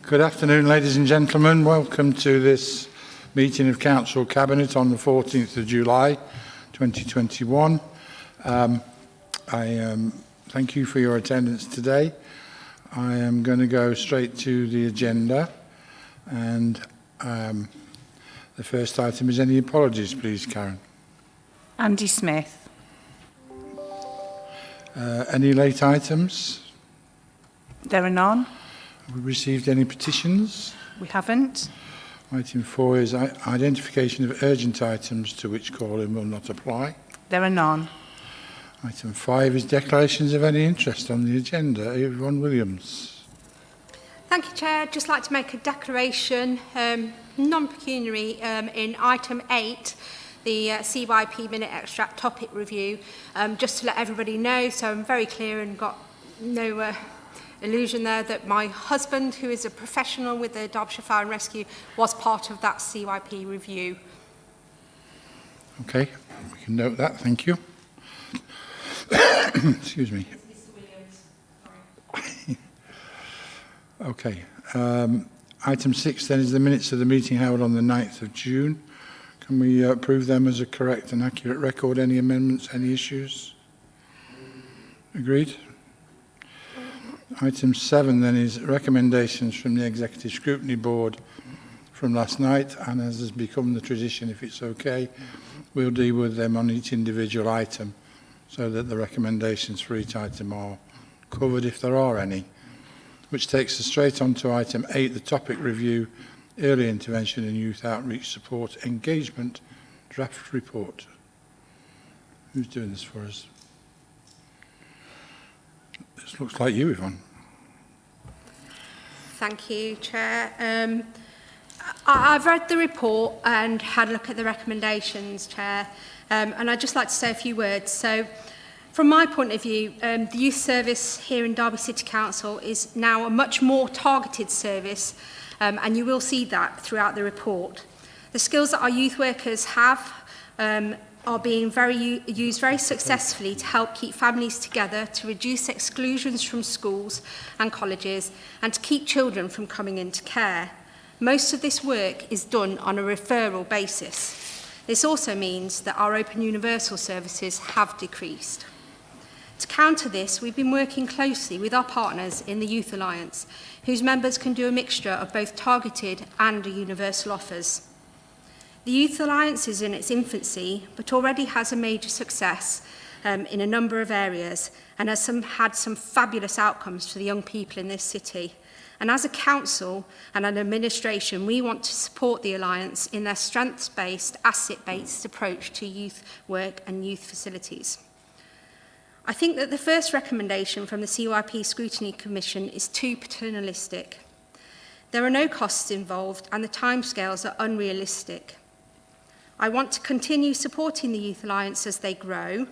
Good afternoon, ladies and gentlemen. Welcome to this meeting of Council Cabinet on the 14th of July 2021. Thank you for your attendance today. I am going to go straight to the agenda, and the first item is any apologies, please, Karen. Andy Smith. Any late items? There are none. Have we received any petitions? We haven't. Item 4 is identification of urgent items to which call-in will not apply. There are none. Item 5 is declarations of any interest on the agenda. Yvonne Williams. Thank you, Chair. I'd just like to make a declaration, non-pecuniary, in item 8, the CYP minute extract topic review, just to let everybody know, so I'm very clear and got no illusion there that my husband, who is a professional with the Derbyshire Fire and Rescue, was part of that CYP review. Okay, we can note that, thank you. Excuse me. Mr. Williams. Okay, item 6 then is the minutes of the meeting held on the 9th of June. Can we approve them as a correct and accurate record? Any amendments, any issues? Agreed? Item 7 then is recommendations from the Executive Scrutiny Board from last night, and as has become the tradition, if it's okay, we'll deal with them on each individual item so that the recommendations for each item are covered if there are any. Which takes us straight on to item 8, the topic review, early intervention and youth outreach support engagement draft report. Who's doing this for us? This looks like you, Yvonne. Thank you, Chair. I've read the report and had a look at the recommendations, Chair, and I'd just like to say a few words. So, from my point of view, the youth service here in Derby City Council is now a much more targeted service, and you will see that throughout the report. The skills that our youth workers have are being used very successfully to help keep families together, to reduce exclusions from schools and colleges, and to keep children from coming into care. Most of this work is done on a referral basis. This also means that our open universal services have decreased. To counter this, we've been working closely with our partners in the Youth Alliance, whose members can do a mixture of both targeted and universal offers. The Youth Alliance is in its infancy, but already has a major success in a number of areas and has had some fabulous outcomes for the young people in this city. And as a council and an administration, we want to support the Alliance in their strengths-based, asset-based approach to youth work and youth facilities. I think that the first recommendation from the CYP Scrutiny Commission is too paternalistic. There are no costs involved and the timescales are unrealistic. I want to continue supporting the Youth Alliance as they grow,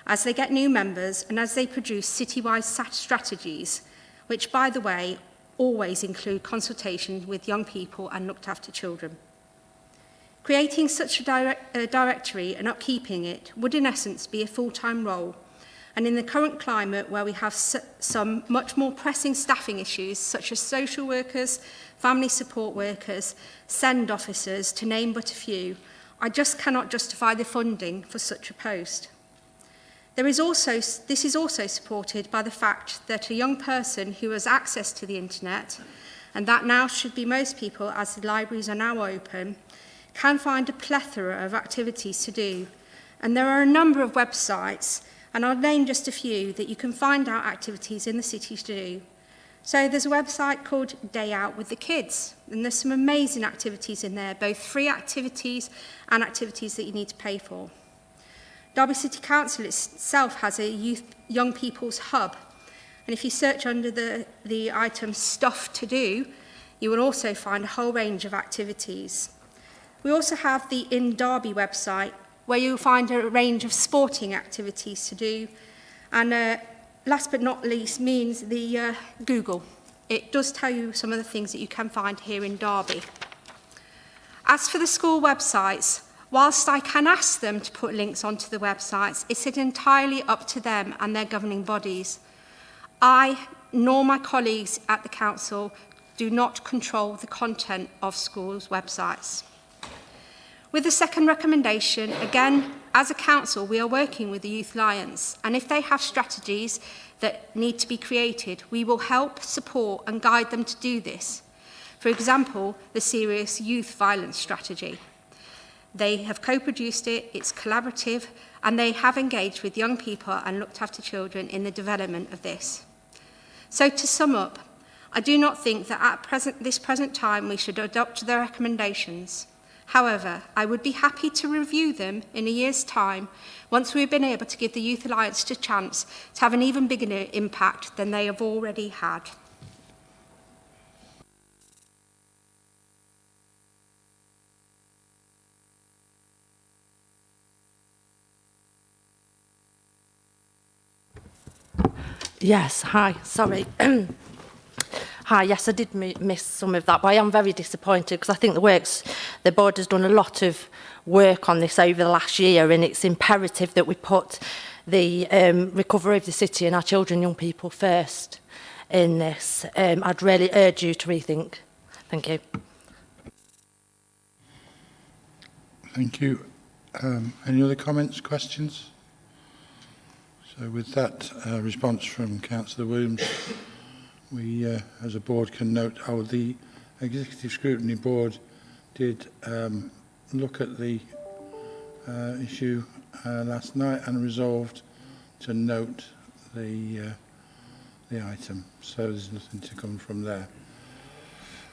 as they get new members and as they produce citywide strategies, which, by the way, always include consultation with young people and looked after children. Creating such a directory and upkeeping it would in essence be a full-time role, and in the current climate where we have some much more pressing staffing issues such as social workers, family support workers, SEND officers, to name but a few, I just cannot justify the funding for such a post. This is also supported by the fact that a young person who has access to the internet, and that now should be most people as the libraries are now open, can find a plethora of activities to do. And there are a number of websites, and I'll name just a few, that you can find out activities in the city to do. So there's a website called Day Out with the Kids, and there's some amazing activities in there, both free activities and activities that you need to pay for. Derby City Council itself has a young people's hub, and if you search under the item Stuff to Do, you will also find a whole range of activities. We also have the In Derby website, where you'll find a range of sporting activities to do, and last but not least means the Google. It does tell you some of the things that you can find here in Derby. As for the school websites, whilst I can ask them to put links onto the websites, it's entirely up to them and their governing bodies. I nor my colleagues at the council do not control the content of schools' websites. With the second recommendation, again, as a council, we are working with the Youth Alliance, and if they have strategies that need to be created, we will help, support and guide them to do this. For example, the Serious Youth Violence Strategy. They have co-produced it, it's collaborative, and they have engaged with young people and looked after children in the development of this. So to sum up, I do not think that at this present time we should adopt their recommendations. However, I would be happy to review them in a year's time once we've been able to give the Youth Alliance a chance to have an even bigger impact than they have already had. Yes, hi, sorry. Hi, yes, I did miss some of that, but I am very disappointed because I think the board has done a lot of work on this over the last year, and it's imperative that we put the recovery of the city and our children and young people first in this. I'd really urge you to rethink. Thank you. Thank you. Any other comments, questions? So with that response from Councillor Williams, we as a board can note how the Executive Scrutiny Board did look at the issue last night and resolved to note the item. So there's nothing to come from there.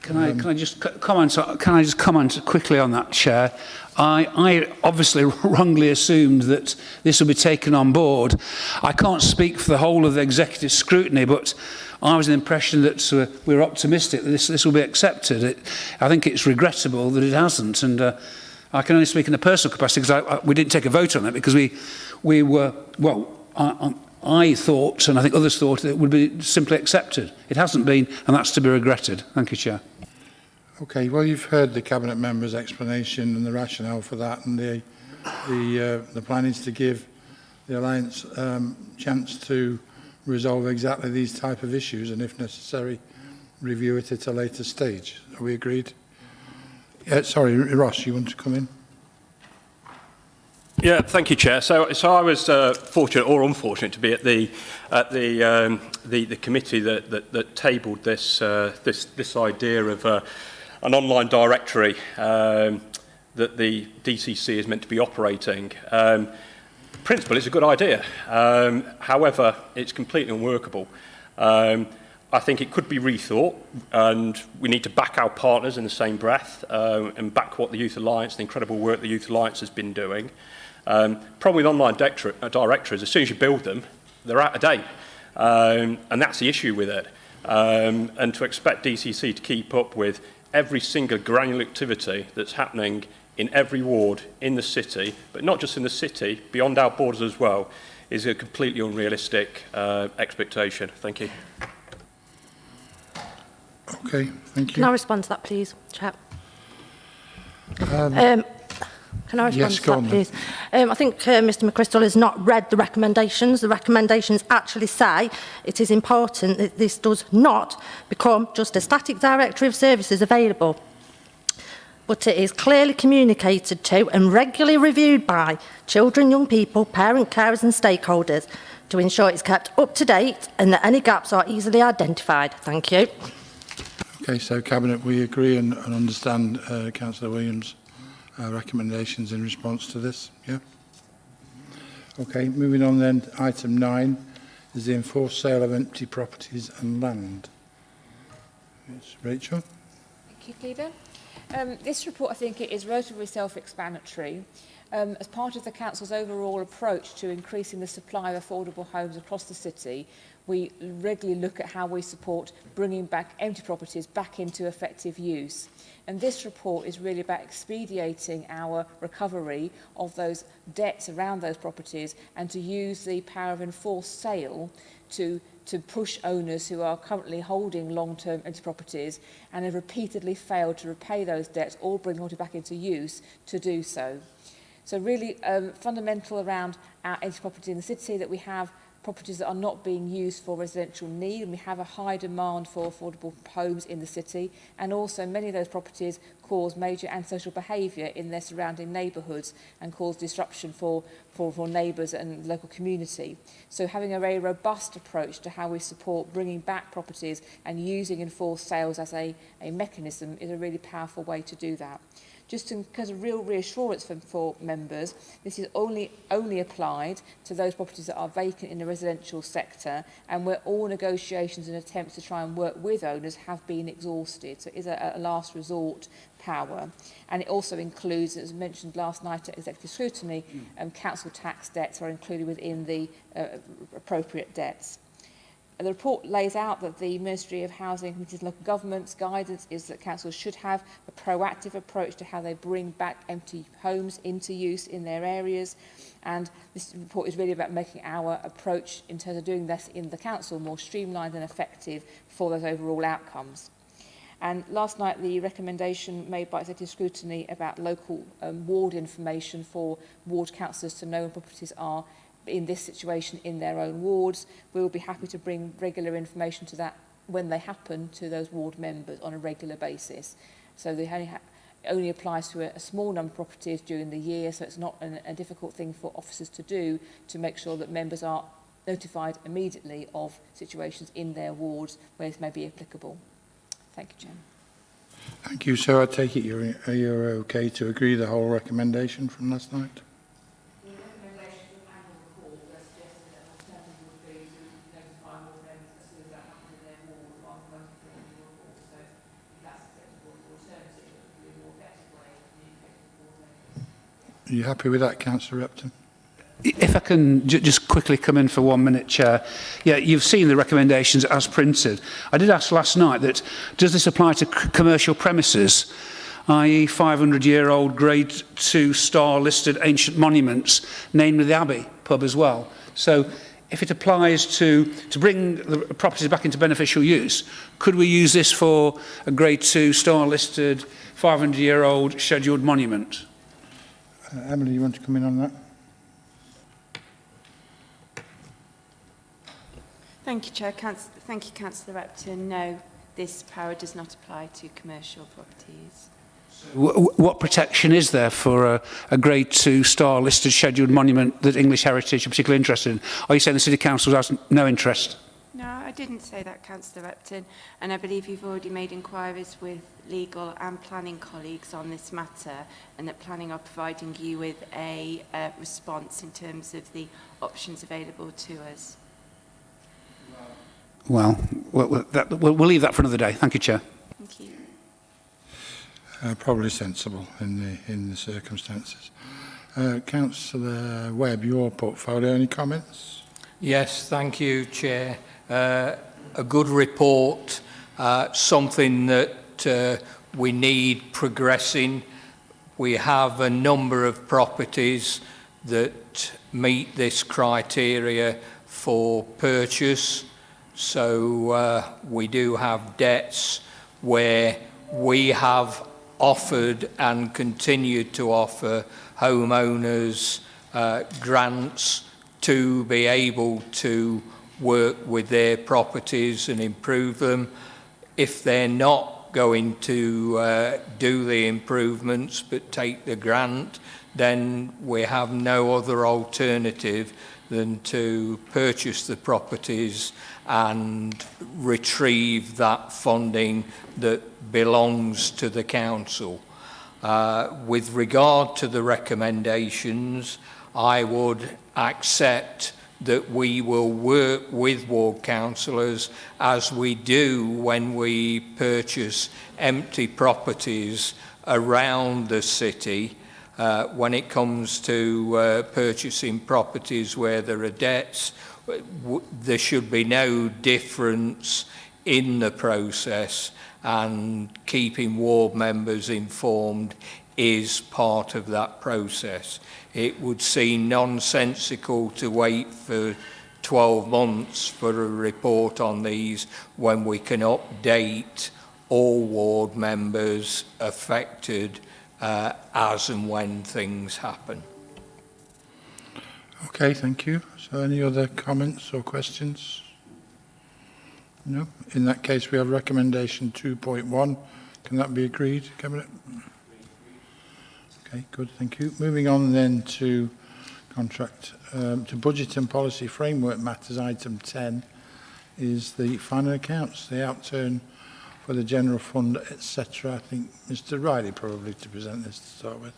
Can I just comment quickly on that, Chair? I obviously wrongly assumed that this will be taken on board. I can't speak for the whole of the executive scrutiny, but I was in the impression that we were optimistic that this will be accepted. I think it's regrettable that it hasn't, and I can only speak in a personal capacity because we didn't take a vote on it because we were, well, I thought, and I think others thought, that it would be simply accepted. It hasn't been, and that's to be regretted. Thank you, Chair. Okay, well, you've heard the Cabinet member's explanation and the rationale for that, and the plan is to give the Alliance chance to resolve exactly these type of issues, and if necessary, review it at a later stage. Are we agreed? Sorry, Ross, you want to come in? Yeah, thank you, Chair. So I was fortunate or unfortunate to be at the committee that tabled this idea of an online directory that the DCC is meant to be operating. Principle is a good idea. However, it's completely unworkable. I think it could be rethought, and we need to back our partners in the same breath and back what the Youth Alliance, the incredible work the Youth Alliance has been doing. Problem with online directories, as soon as you build them, they're out of date. And that's the issue with it. And to expect DCC to keep up with every single granular activity that's happening in every ward in the city, but not just in the city, beyond our borders as well, is a completely unrealistic expectation. Thank you. Okay, thank you. Can I respond to that, please, Chair? Can I respond yes, to that, please? I think Mr McChrystal has not read the recommendations. The recommendations actually say it is important that this does not become just a static directory of services available, but it is clearly communicated to and regularly reviewed by children, young people, parent carers and stakeholders to ensure it's kept up to date and that any gaps are easily identified. Thank you. Okay, so Cabinet, we agree and understand Councillor Williams' recommendations in response to this, yeah? Okay, moving on then, item 9 is the enforced sale of empty properties and land. It's Rachel. Thank you, Leader. This report, I think, it is relatively self-explanatory. As part of the Council's overall approach to increasing the supply of affordable homes across the city, we regularly look at how we support bringing back empty properties back into effective use. And this report is really about expediting our recovery of those debts around those properties and to use the power of enforced sale to push owners who are currently holding long-term empty properties and have repeatedly failed to repay those debts or bring them back into use to do so. So really fundamental around our empty property in the city that we have properties that are not being used for residential need, and we have a high demand for affordable homes in the city, and also many of those properties cause major antisocial behaviour in their surrounding neighbourhoods and cause disruption for neighbours and the local community. So having a very robust approach to how we support bringing back properties and using enforced sales as a mechanism is a really powerful way to do that. Just because of real reassurance for members, this is only applied to those properties that are vacant in the residential sector and where all negotiations and attempts to try and work with owners have been exhausted. So it is a last resort power. And it also includes, as mentioned last night at executive scrutiny, council tax debts are included within the appropriate debts. The report lays out that the Ministry of Housing, Communities and Local Government's guidance is that councils should have a proactive approach to how they bring back empty homes into use in their areas. And this report is really about making our approach in terms of doing this in the council more streamlined and effective for those overall outcomes. And last night, the recommendation made by executive scrutiny about local ward information for ward councillors to know when properties are in this situation in their own wards. We will be happy to bring regular information to that when they happen to those ward members on a regular basis. So they only applies to a small number of properties during the year, so it's not a difficult thing for officers to do to make sure that members are notified immediately of situations in their wards where this may be applicable. Thank you, Chairman. Thank you. So I take it you're okay to agree the whole recommendation from last night? Are you happy with that, Councillor Repton? If I can just quickly come in for 1 minute, Chair. Yeah, you've seen the recommendations as printed. I did ask last night that, does this apply to commercial premises, i.e. 500-year-old Grade 2 star listed ancient monuments, namely the Abbey pub as well? So if it applies to bring the properties back into beneficial use, could we use this for a Grade 2 star listed 500-year-old scheduled monument? Emily, you want to come in on that? Thank you, Chair. Thank you, Councillor Repton. No, this power does not apply to commercial properties. What protection is there for a Grade 2 star listed scheduled monument that English Heritage are particularly interested in? Are you saying the City Council has no interest? No, I didn't say that, Councillor Repton, and I believe you've already made inquiries with legal and planning colleagues on this matter, and that planning are providing you with a response in terms of the options available to us. Well, we'll leave that for another day. Thank you, Chair. Thank you. Probably sensible in the circumstances. Councillor Webb, your portfolio, any comments? Yes, thank you, Chair. A good report, something that we need progressing. We have a number of properties that meet this criteria for purchase. So we do have debts where we have offered and continue to offer homeowners grants to be able to work with their properties and improve them. If they're not going to do the improvements but take the grant, then we have no other alternative than to purchase the properties and retrieve that funding that belongs to the council. With regard to the recommendations, I would accept that we will work with ward councillors as we do when we purchase empty properties around the city. When it comes to purchasing properties where there are debts, there should be no difference in the process, and keeping ward members informed is part of that process. It would seem nonsensical to wait for 12 months for a report on these when we can update all ward members affected as and when things happen. Okay, thank you. So any other comments or questions? No? In that case, we have recommendation 2.1. Can that be agreed, Cabinet? Okay, good, thank you. Moving on then to to budget and policy framework matters, item 10 is the final accounts, the outturn for the general fund, etc. I think Mr. Riley probably to present this to start with.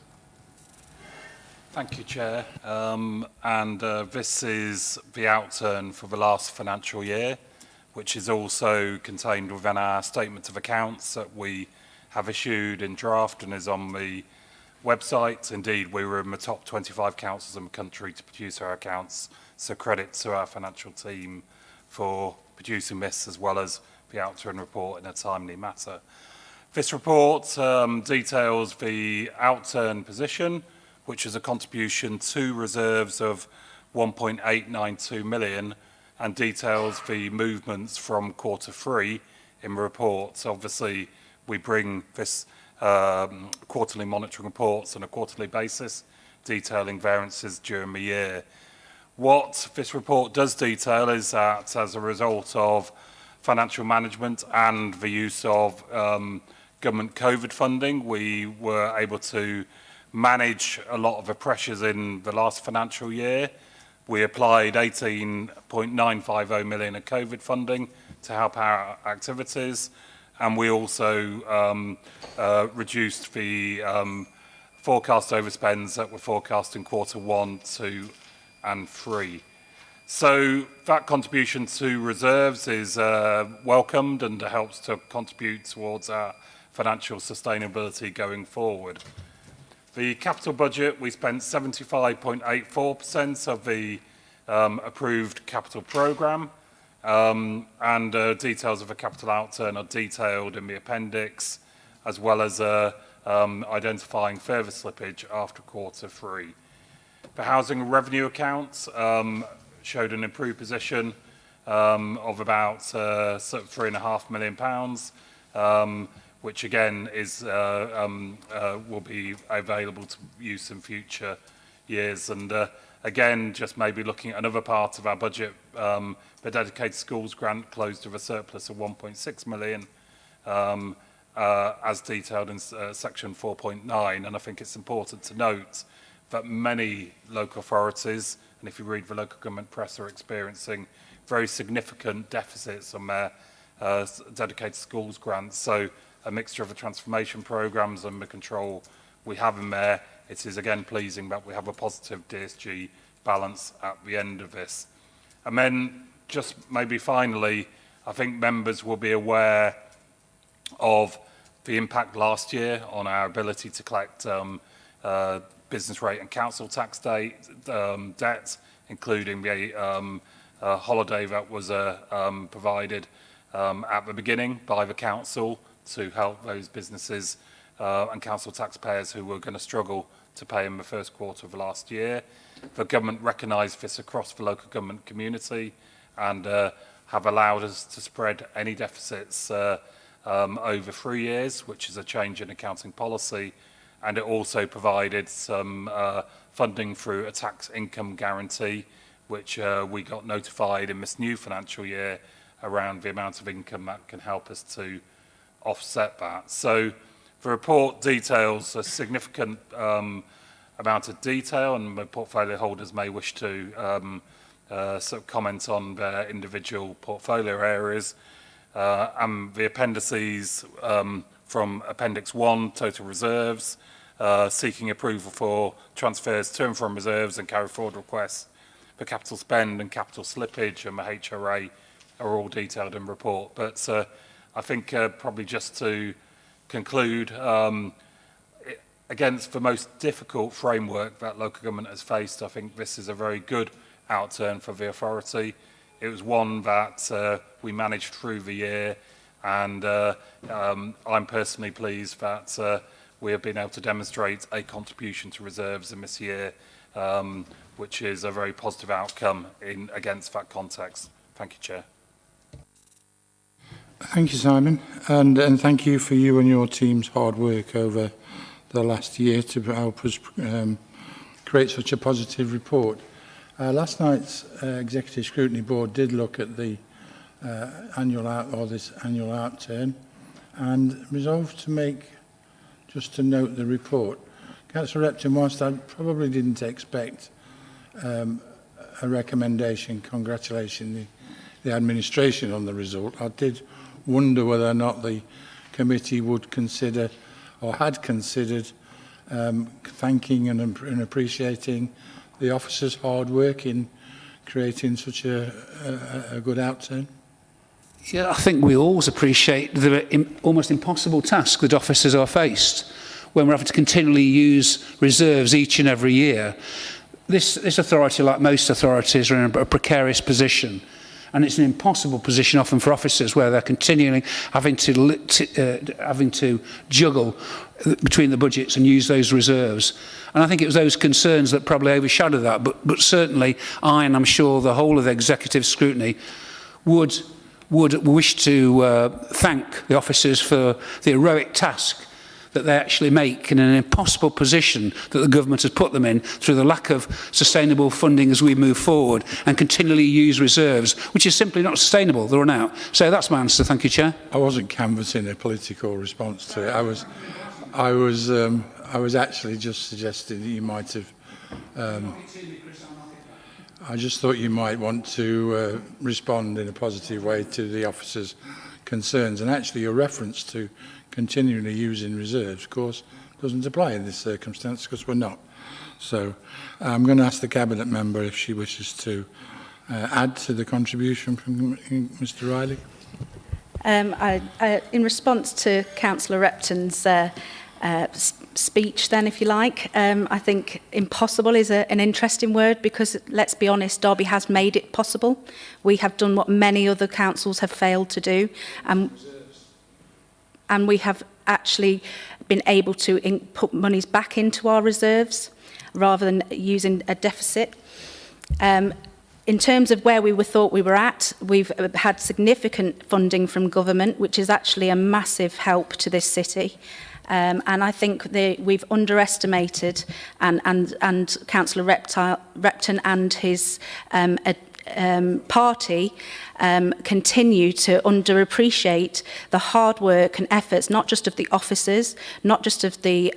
Thank you, Chair. This is the outturn for the last financial year, which is also contained within our statement of accounts that we have issued in draft and is on the website. Indeed, we were in the top 25 councils in the country to produce our accounts, so credit to our financial team for producing this as well as the outturn report in a timely manner. This report details the outturn position, which is a contribution to reserves of 1.892 million, and details the movements from Q3 in the report. Obviously, we bring this quarterly monitoring reports on a quarterly basis, detailing variances during the year. What this report does detail is that as a result of financial management and the use of government COVID funding, we were able to manage a lot of the pressures in the last financial year. We applied 18.950 million of COVID funding to help our activities, and we also reduced the forecast overspends that were forecast in Q1, 2 and 3. So that contribution to reserves is welcomed and helps to contribute towards our financial sustainability going forward. The capital budget, we spent 75.84% of the approved capital programme, and details of a capital outturn are detailed in the appendix, as well as identifying further slippage after Q3. The housing revenue accounts showed an improved position of about £3.5 million, which again is will be available to use in future years. And again, just maybe looking at another part of our budget, the dedicated schools grant closed with a surplus of 1.6 million, as detailed in section 4.9. And I think it's important to note that many local authorities, and if you read the local government press, are experiencing very significant deficits on their dedicated schools grants. So a mixture of the transformation programmes and the control we have in there, it is again pleasing that we have a positive DSG balance at the end of this. And then just maybe finally, I think members will be aware of the impact last year on our ability to collect business rate and council tax debt, including the holiday that was provided at the beginning by the council to help those businesses and council taxpayers who were going to struggle to pay in the first quarter of last year. The government recognised this across the local government community and have allowed us to spread any deficits over 3 years, which is a change in accounting policy. And it also provided some funding through a tax income guarantee, which we got notified in this new financial year around the amount of income that can help us to offset that. So the report details a significant amount of detail, and the portfolio holders may wish to sort of comment on their individual portfolio areas. And the appendices from Appendix 1, total reserves, seeking approval for transfers to and from reserves and carry forward requests for capital spend and capital slippage, and the HRA are all detailed in the report. But I think probably just to conclude, against the most difficult framework that local government has faced, I think this is a very good outturn for the authority. It was one that we managed through the year, and I'm personally pleased that we have been able to demonstrate a contribution to reserves in this year, which is a very positive outcome against that context. Thank you, Chair. Thank you, Simon, and thank you for you and your team's hard work over the last year to help us create such a positive report. Last night's Executive Scrutiny Board did look at the annual outturn and resolved to make, just to note the report. Councillor Repton, whilst I probably didn't expect a recommendation congratulating the administration on the result, I did wonder whether or not the committee would consider or had considered thanking and appreciating the officers' hard work in creating such a good outturn. Yeah, I think we always appreciate the almost impossible task that officers are faced when we're having to continually use reserves each and every year. This authority, like most authorities, are in a precarious position. And it's an impossible position often for officers where they're continually having to juggle between the budgets and use those reserves. And I think it was those concerns that probably overshadowed that. But certainly I, and I'm sure the whole of the executive scrutiny, would wish to thank the officers for the heroic task that they actually make in an impossible position that the government has put them in through the lack of sustainable funding as we move forward and continually use reserves, which is simply not sustainable. They run out. So that's my answer. Thank you, Chair. I wasn't canvassing a political response to it. I was actually just suggesting that you might have. I just thought you might want to respond in a positive way to the officers' concerns, and actually your reference to continually using reserves, of course, doesn't apply in this circumstance because we're not. So I'm going to ask the Cabinet member if she wishes to add to the contribution from Mr Riley. In response to Councillor Repton's speech then, if you like, I think impossible is an interesting word because, let's be honest, Derby has made it possible. We have done what many other councils have failed to do. And we have actually been able to put monies back into our reserves rather than using a deficit. In terms of where we thought we were at, we've had significant funding from government, which is actually a massive help to this city. And I think we've underestimated, and Councillor Repton and his party continue to underappreciate the hard work and efforts, not just of the officers, not just of the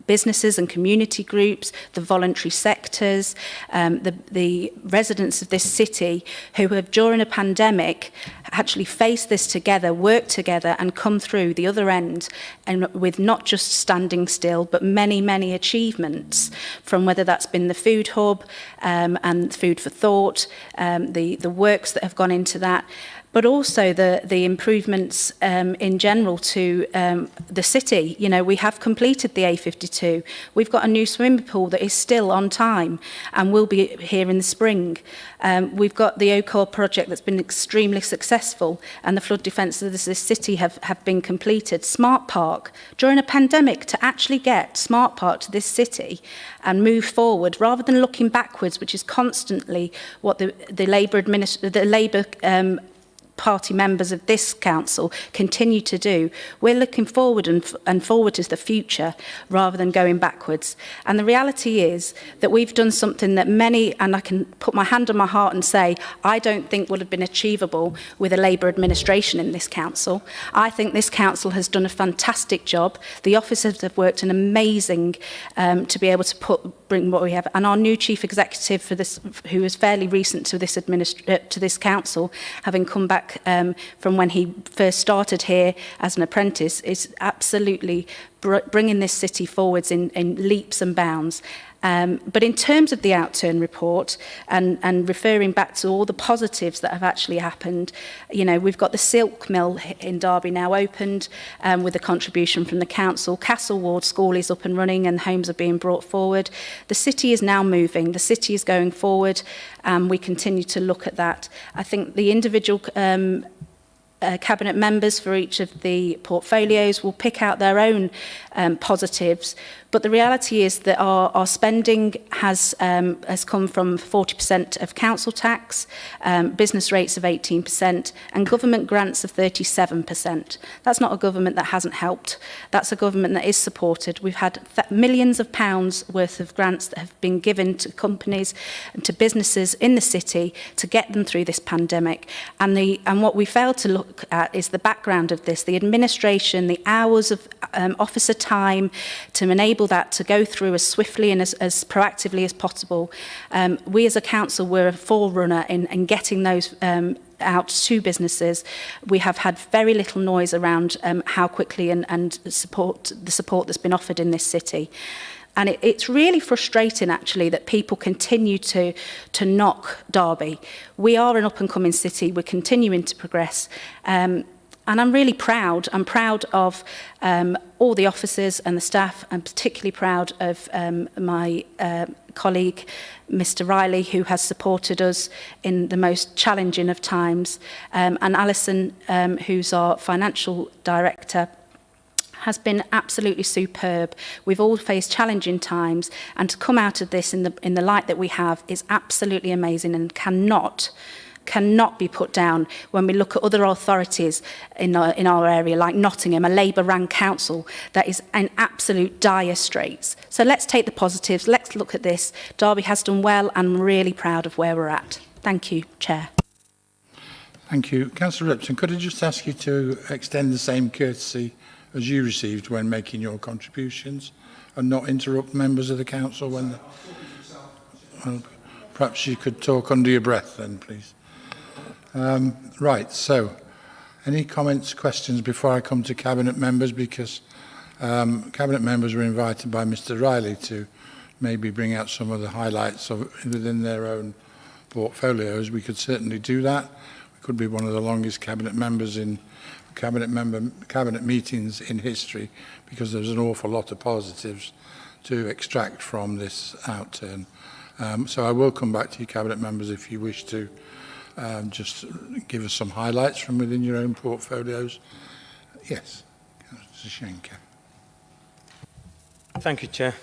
businesses and community groups, the voluntary sectors, the residents of this city who have, during a pandemic, actually faced this together, worked together and come through the other end, and with not just standing still, but many, many achievements, from whether that's been the food hub and food for thought, the works that have gone into that, but also the improvements in general to the city. You know, we have completed the A52. We've got a new swimming pool that is still on time and will be here in the spring. We've got the OCOR project that's been extremely successful, and the flood defence of this city have been completed. Smart Park, during a pandemic, to actually get Smart Park to this city and move forward rather than looking backwards, which is constantly what the Labour Party members of this council continue to do. We're looking forward and forward to the future rather than going backwards. And the reality is that we've done something that many, and I can put my hand on my heart and say, I don't think would have been achievable with a Labour administration in this council. I think this council has done a fantastic job. The officers have worked an amazing to be able to bring what we have. And our new chief executive for this, who is fairly recent to this council, having come back from when he first started here as an apprentice, is absolutely bringing this city forwards in leaps and bounds. But in terms of the outturn report and referring back to all the positives that have actually happened, you know, we've got the silk mill in Derby now opened with a contribution from the council. Castle Ward School is up and running and homes are being brought forward. The city is now moving. The city is going forward, and we continue to look at that. I think the individual Cabinet members for each of the portfolios will pick out their own positives. But the reality is that our spending has come from 40% of council tax, business rates of 18%, and government grants of 37%. That's not a government that hasn't helped. That's a government that is supported. We've had millions of pounds worth of grants that have been given to companies and to businesses in the city to get them through this pandemic. And what we failed to look at is the background of this, the administration, the hours of officer time to enable that to go through as swiftly and as proactively as possible. We as a council were a forerunner in getting those out to businesses. We have had very little noise around how quickly and the support that's been offered in this city. And it's really frustrating, actually, that people continue to knock Derby. We are an up-and-coming city. We're continuing to progress. And I'm really proud. I'm proud of all the officers and the staff. I'm particularly proud of my colleague, Mr. Riley, who has supported us in the most challenging of times. And Alison, who's our financial director, has been absolutely superb. We've all faced challenging times, and to come out of this in the light that we have is absolutely amazing and cannot be put down when we look at other authorities in our area, like Nottingham, a Labour-run council that is in absolute dire straits. So let's take the positives. Let's look at this. Derby has done well, and I'm really proud of where we're at. Thank you, Chair. Thank you. Councillor Ripton, could I just ask you to extend the same courtesy as you received when making your contributions and not interrupt members of the council when well, perhaps you could talk under your breath then, please. Right, so any comments, questions before I come to Cabinet members, because Cabinet members were invited by Mr. Riley to maybe bring out some of the highlights within their own portfolios. We could certainly do that. We could be one of the longest Cabinet members in Cabinet meetings in history, because there's an awful lot of positives to extract from this outturn. So I will come back to you, Cabinet members, if you wish to just give us some highlights from within your own portfolios. Yes, Councillor Schenker. Thank you, Chair.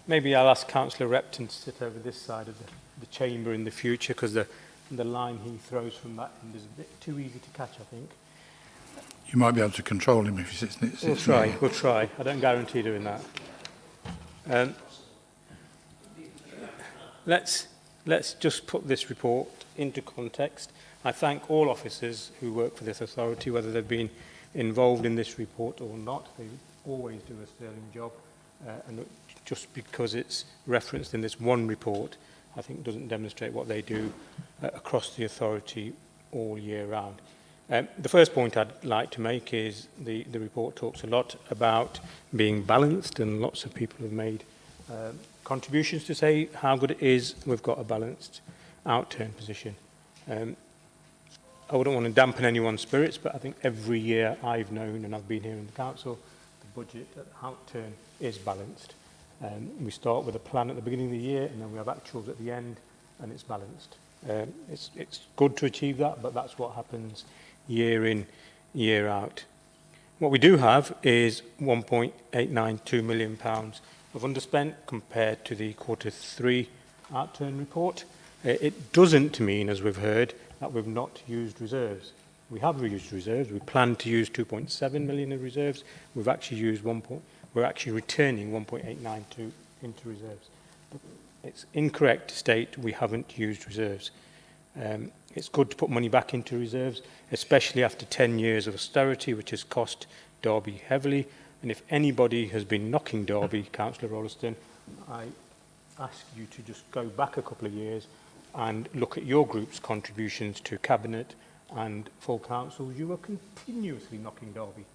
Maybe I'll ask Councillor Repton to sit over this side of the chamber in the future, because the line he throws from that end is a bit too easy to catch, I think. You might be able to control him if he sits We'll try. I don't guarantee doing that. Let's just put this report into context. I thank all officers who work for this authority, whether they've been involved in this report or not. They always do a sterling job, and just because it's referenced in this one report, I think doesn't demonstrate what they do across the authority all year round. The first point I'd like to make is the report talks a lot about being balanced, and lots of people have made contributions to say how good it is we've got a balanced outturn position. I wouldn't want to dampen anyone's spirits, but I think every year I've known, and I've been here in the council, the budget at outturn is balanced. We start with a plan at the beginning of the year, and then we have actuals at the end, and it's balanced. It's good to achieve that, but that's what happens year in, year out. What we do have is £1.892 million of underspent compared to the Q3 outturn report. It doesn't mean, as we've heard, that we've not used reserves. We have used reserves. We plan to use 2.7 million of reserves. We've actually used we're actually returning 1.892 into reserves. It's incorrect to state we haven't used reserves. It's good to put money back into reserves, especially after 10 years of austerity, which has cost Derby heavily. And if anybody has been knocking Derby, Councillor Rolleston, I ask you to just go back a couple of years and look at your group's contributions to Cabinet and full council. You were continuously knocking Derby.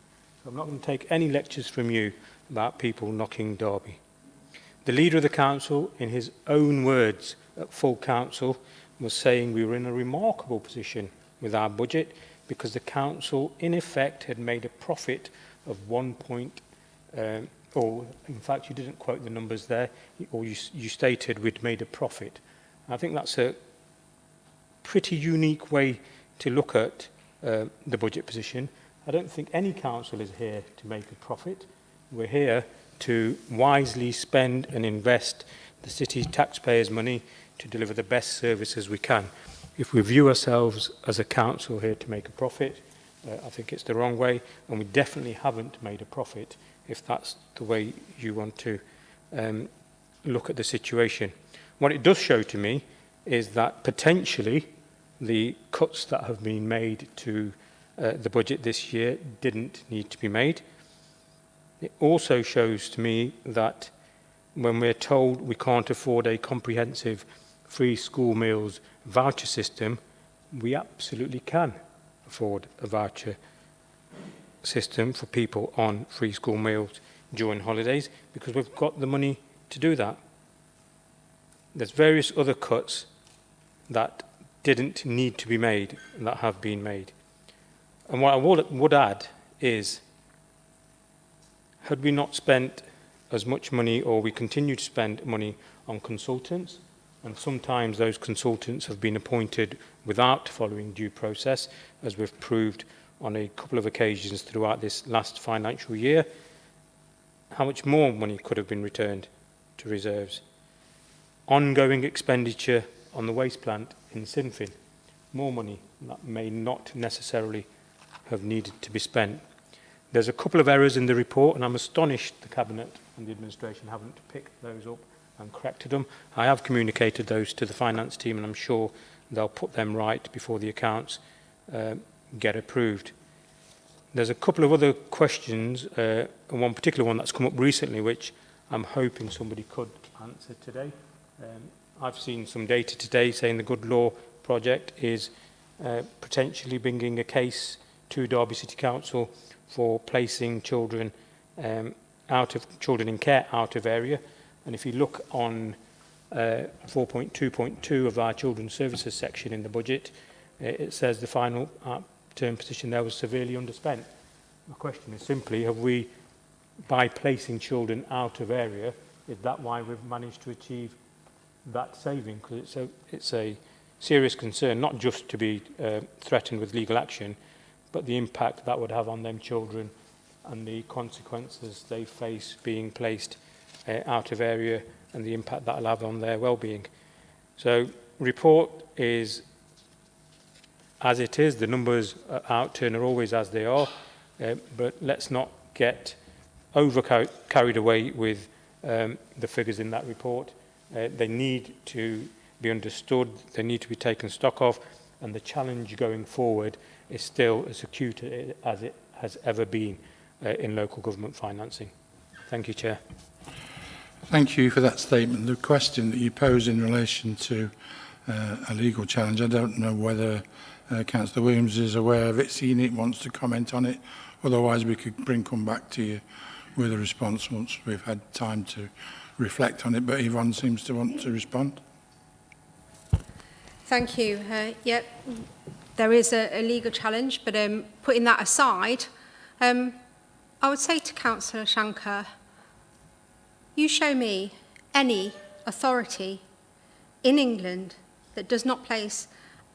So I'm not going to take any lectures from you about people knocking Derby. The leader of the council, in his own words at full council, was saying we were in a remarkable position with our budget because the council, in effect, had made a profit of or in fact, you didn't quote the numbers there, or you stated we'd made a profit. I think that's a pretty unique way to look at the budget position. I don't think any council is here to make a profit. We're here to wisely spend and invest the city's taxpayers' money to deliver the best services we can. If we view ourselves as a council here to make a profit, I think it's the wrong way, and we definitely haven't made a profit if that's the way you want to look at the situation. What it does show to me is that potentially the cuts that have been made to the budget this year didn't need to be made. It also shows to me that when we're told we can't afford a comprehensive free school meals voucher system, we absolutely can afford a voucher system for people on free school meals during holidays because we've got the money to do that. There's various other cuts that didn't need to be made and that have been made. And what I would add is, had we not spent as much money, or we continue to spend money on consultants, and sometimes those consultants have been appointed without following due process, as we've proved on a couple of occasions throughout this last financial year, how much more money could have been returned to reserves? Ongoing expenditure on the waste plant in Sinfin, more money that may not necessarily have needed to be spent. There's a couple of errors in the report, and I'm astonished the Cabinet and the administration haven't picked those up and corrected them. I have communicated those to the finance team, and I'm sure they'll put them right before the accounts get approved. There's a couple of other questions, and one particular one that's come up recently, which I'm hoping somebody could answer today. I've seen some data today saying the Good Law project is potentially bringing a case to Derby City Council for placing children children in care out of area. And if you look on 4.2.2 of our children's services section in the budget, it says the final term position there was severely underspent. My question is simply, have we, by placing children out of area, is that why we've managed to achieve that saving? Because it's a serious concern, not just to be threatened with legal action, but the impact that would have on them children and the consequences they face being placed out of area and the impact that will have on their well-being. So report is as it is, the numbers out turn are always as they are, but let's not get carried away with the figures in that report. They need to be understood, they need to be taken stock of, and the challenge going forward is still as acute as it has ever been in local government financing. Thank you, Chair. Thank you for that statement. The question that you pose in relation to a legal challenge, I don't know whether Councillor Williams is aware of it, seen it, wants to comment on it. Otherwise, we could come back to you with a response once we've had time to reflect on it. But Yvonne seems to want to respond. Thank you. Yeah, there is a legal challenge, but putting that aside, I would say to Councillor Shankar, you show me any authority in England that does not place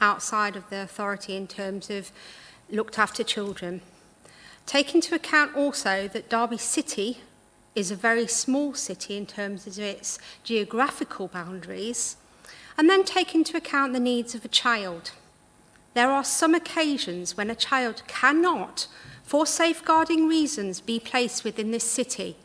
outside of the authority in terms of looked after children. Take into account also that Derby City is a very small city in terms of its geographical boundaries, and then take into account the needs of a child. There are some occasions when a child cannot, for safeguarding reasons, be placed within this city,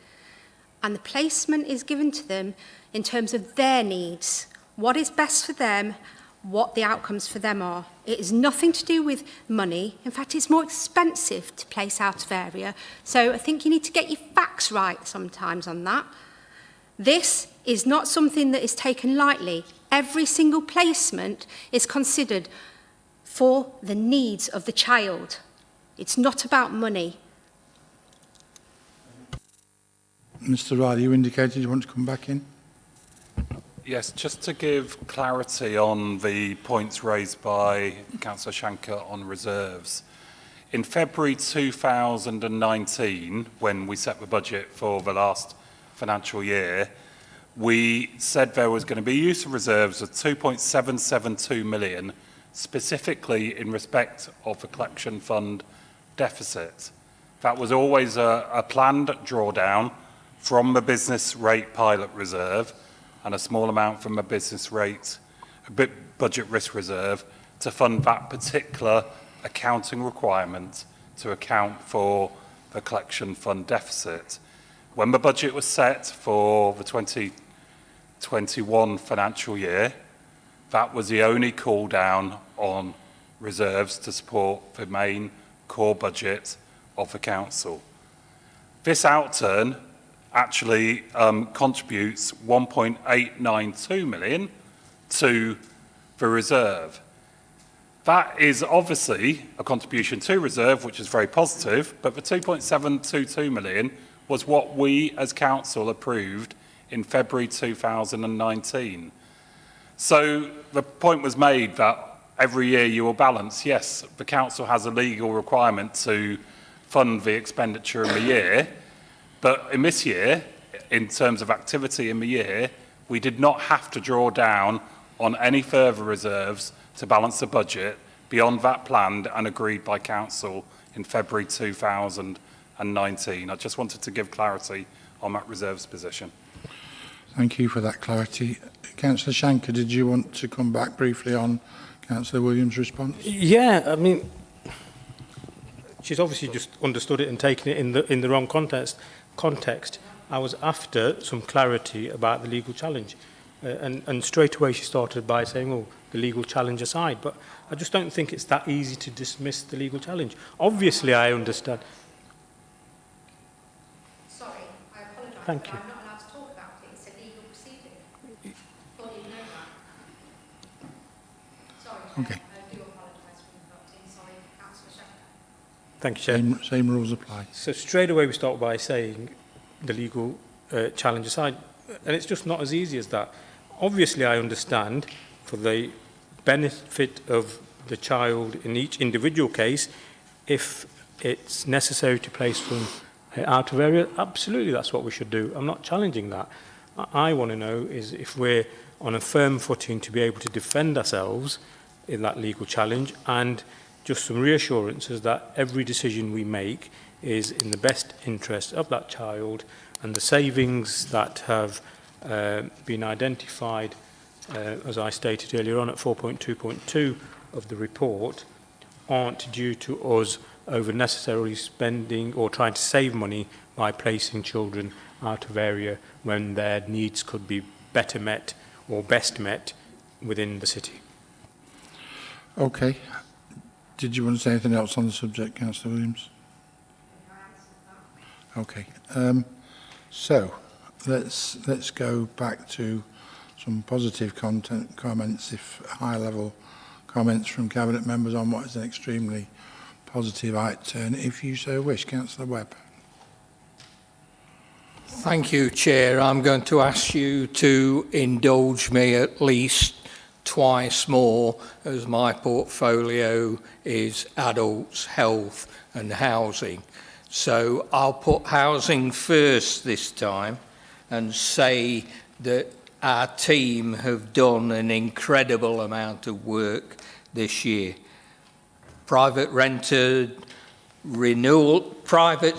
and the placement is given to them in terms of their needs, what is best for them, what the outcomes for them are. It is nothing to do with money. In fact, it's more expensive to place out of area. So I think you need to get your facts right sometimes on that. This is not something that is taken lightly. Every single placement is considered for the needs of the child. It's not about money. Mr. Riley, you indicated you want to come back in. Yes, just to give clarity on the points raised by Councillor Shankar on reserves. In February 2019, when we set the budget for the last financial year, we said there was going to be use of reserves of 2.772 million specifically in respect of the collection fund deficit. That was always a planned drawdown from the business rate pilot reserve and a small amount from the business rate budget risk reserve to fund that particular accounting requirement to account for the collection fund deficit. When the budget was set for the 2021 financial year, that was the only call down on reserves to support the main core budget of the council. This outturn actually contributes 1.892 million to the reserve. That is obviously a contribution to reserve, which is very positive, but the 2.722 million was what we as council approved in February 2019. So the point was made that every year you will balance. Yes, the council has a legal requirement to fund the expenditure in the year, but in this year, in terms of activity in the year, we did not have to draw down on any further reserves to balance the budget beyond that planned and agreed by council in February 2019. I just wanted to give clarity on that reserves position. Thank you for that clarity. Councillor Shanker, did you want to come back briefly on Councillor Williams' response? Yeah, I mean, she's obviously just understood it and taken it in the wrong context. I was after some clarity about the legal challenge. And straight away she started by saying, oh, the legal challenge aside. But I just don't think it's that easy to dismiss the legal challenge. Obviously, I understand. Sorry, I apologise. Thank you. I'm not allowed to talk about it. It's a legal proceeding. Thought you'd know that. Sorry, Chair. Okay. I do apologise for interrupting. Sorry, Councillor Shepherd. Thank you, Chair. Same rules apply. So straight away we start by saying the legal challenge aside. And it's just not as easy as that. Obviously, I understand for the benefit of the child in each individual case, if it's necessary to place them out of area, absolutely that's what we should do. I'm not challenging that. I want to know is if we're on a firm footing to be able to defend ourselves in that legal challenge, and just some reassurances that every decision we make is in the best interest of that child, and the savings that have been identified, as I stated earlier on at 4.2.2 of the report, aren't due to us over necessarily spending or trying to save money by placing children out of area when their needs could be better met or best met within the city. Okay. Did you want to say anything else on the subject, Councillor Williams? Okay. So let's go back to some positive comments, if high-level comments from Cabinet members on what is an extremely positive outturn, if you so wish. Councillor Webb. Thank you, Chair. I'm going to ask you to indulge me at least twice more, as my portfolio is adults, health and housing. So I'll put housing first this time and say that our team have done an incredible amount of work this year. Private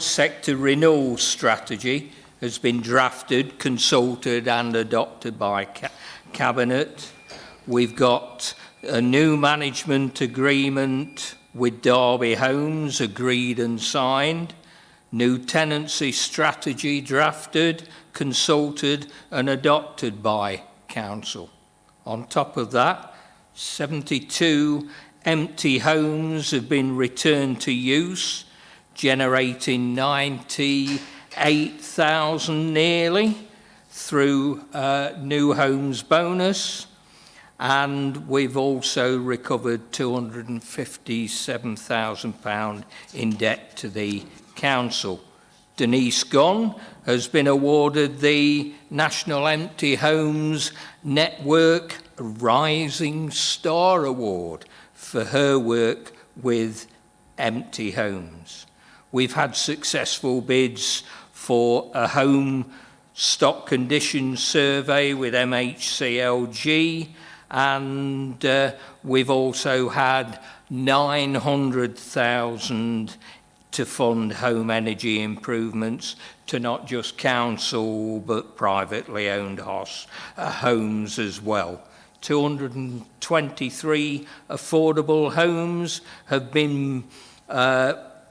sector renewal strategy has been drafted, consulted and adopted by Cabinet. We've got a new management agreement with Derby Homes agreed and signed. New tenancy strategy drafted, consulted and adopted by Council. On top of that, 72 empty homes have been returned to use, generating 98,000 nearly through new homes bonus. And we've also recovered £257,000 in debt to the Council. Denise Gonn has been awarded the National Empty Homes Network Rising Star Award for her work with empty homes. We've had successful bids for a home stock condition survey with MHCLG, and we've also had 900,000 to fund home energy improvements to not just council but privately owned homes as well. 223 affordable homes have been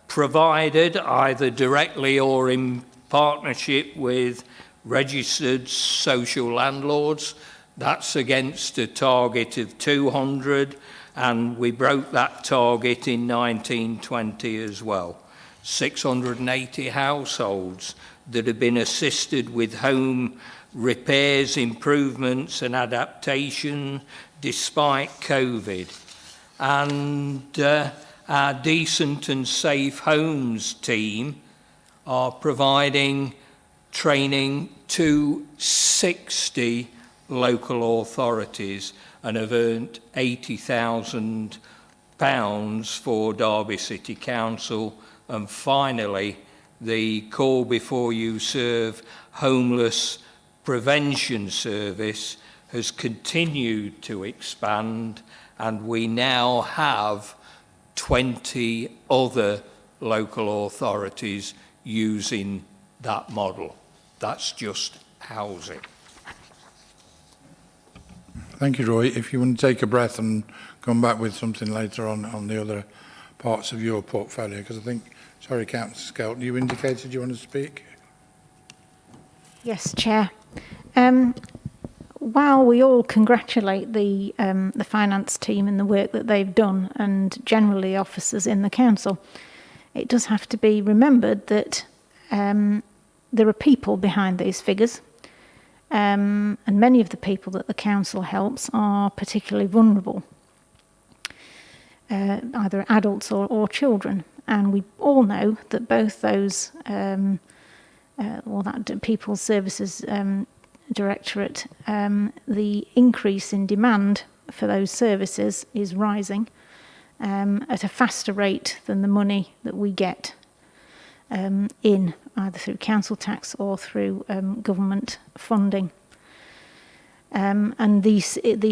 provided either directly or in partnership with registered social landlords. That's against a target of 200, and we broke that target in 1920 as well. 680 households that have been assisted with home repairs, improvements and adaptation despite COVID. And our Decent and Safe Homes team are providing training to 60 local authorities and have earned £80,000 for Derby City Council. And finally, the Call Before You Serve Homeless Prevention Service has continued to expand, and we now have 20 other local authorities using that model. That's just housing. Thank you, Roy. If you want to take a breath and come back with something later on the other parts of your portfolio, because I think, sorry, Councillor Skelton, you indicated you want to speak? Yes, Chair. While we all congratulate the finance team and the work that they've done, and generally officers in the council, it does have to be remembered that there are people behind these figures, and many of the people that the council helps are particularly vulnerable, either adults or children. And we all know that both those, or that People's Services Directorate, the increase in demand for those services is rising at a faster rate than the money that we get in, either through council tax or through government funding. And the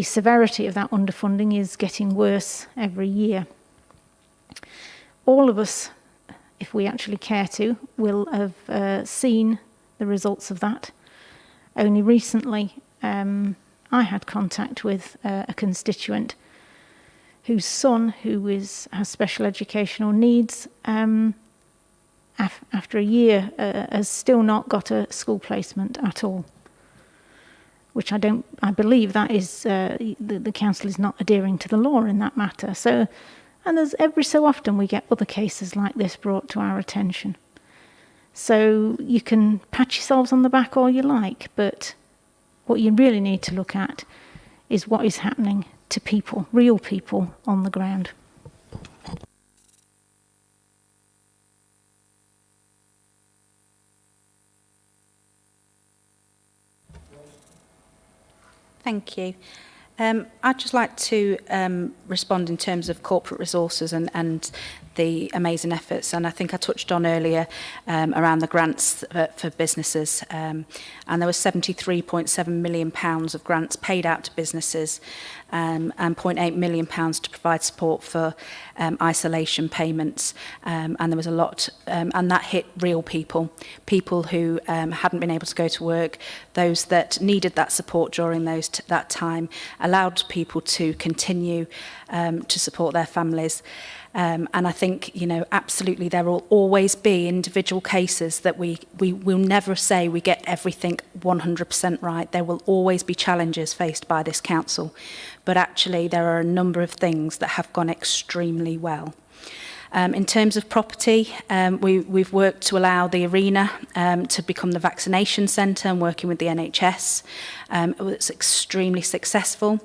severity of that underfunding is getting worse every year. All of us, if we actually care to, will have seen the results of that. Only recently, I had contact with a constituent whose son, who has special educational needs, after a year, has still not got a school placement at all. Which I believe that is, the council is not adhering to the law in that matter. So, and there's every so often we get other cases like this brought to our attention. So you can pat yourselves on the back all you like, but what you really need to look at is what is happening to people, real people on the ground. Thank you. I'd just like to respond in terms of corporate resources and the amazing efforts, and I think I touched on earlier around the grants for businesses, and there was £73.7 million of grants paid out to businesses, and £0.8 million to provide support for isolation payments, and there was a lot, and that hit real people who hadn't been able to go to work, those that needed that support during that time, allowed people to continue to support their families. And I think, absolutely there will always be individual cases that we will never say we get everything 100% right. There will always be challenges faced by this council. But actually there are a number of things that have gone extremely well. In terms of property, we've worked to allow the arena to become the vaccination centre and working with the NHS. It was extremely successful.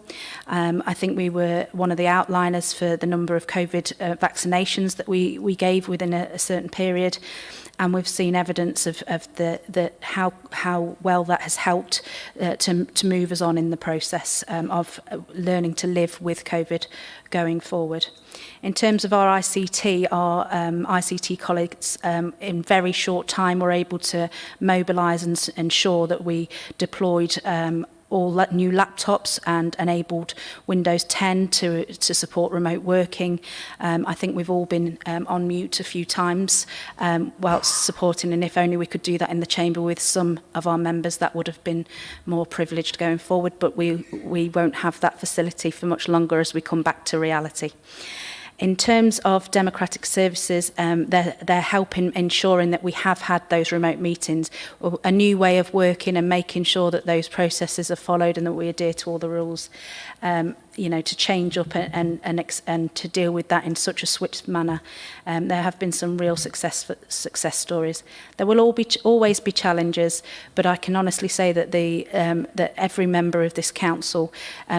I think we were one of the outliners for the number of COVID vaccinations that we gave within a certain period. And we've seen evidence of how well that has helped to move us on in the process of learning to live with COVID going forward. In terms of our ICT, our ICT colleagues in very short time were able to mobilise and ensure that we deployed new laptops and enabled Windows 10 to support remote working. I think we've all been on mute a few times whilst supporting, and if only we could do that in the chamber with some of our members, that would have been more privileged going forward, but we won't have that facility for much longer as we come back to reality. In terms of democratic services, they're helping ensuring that we have had those remote meetings, a new way of working and making sure that those processes are followed and that we adhere to all the rules. To change up and to deal with that in such a swift manner. There have been some real success stories. There will always be challenges, but I can honestly say that that every member of this council,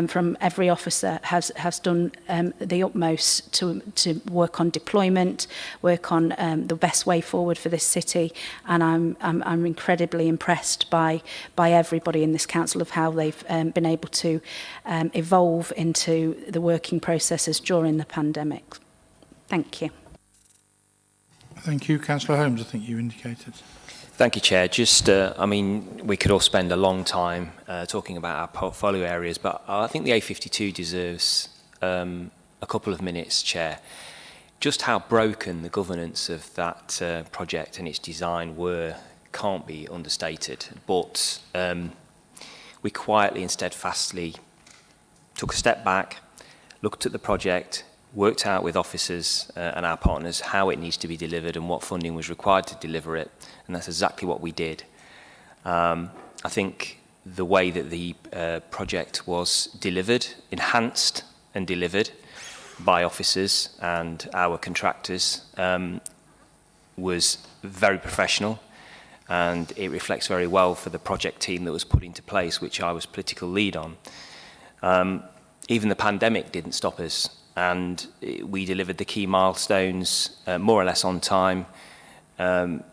from every officer, has done the utmost to work on deployment, work on the best way forward for this city, and I'm incredibly impressed by everybody in this council of how they've been able to evolve into the working processes during the pandemic. Thank you. Thank you. Councillor Holmes, I think you indicated. Thank you, Chair. We could all spend a long time talking about our portfolio areas, but I think the A52 deserves a couple of minutes, Chair. Just how broken the governance of that project and its design can't be understated, but we quietly and steadfastly took a step back, looked at the project, worked out with officers and our partners how it needs to be delivered and what funding was required to deliver it, and that's exactly what we did. I think the way that the project was delivered, enhanced and delivered by officers and our contractors was very professional, and it reflects very well for the project team that was put into place, which I was political lead on. Even the pandemic didn't stop us, and we delivered the key milestones more or less on time, and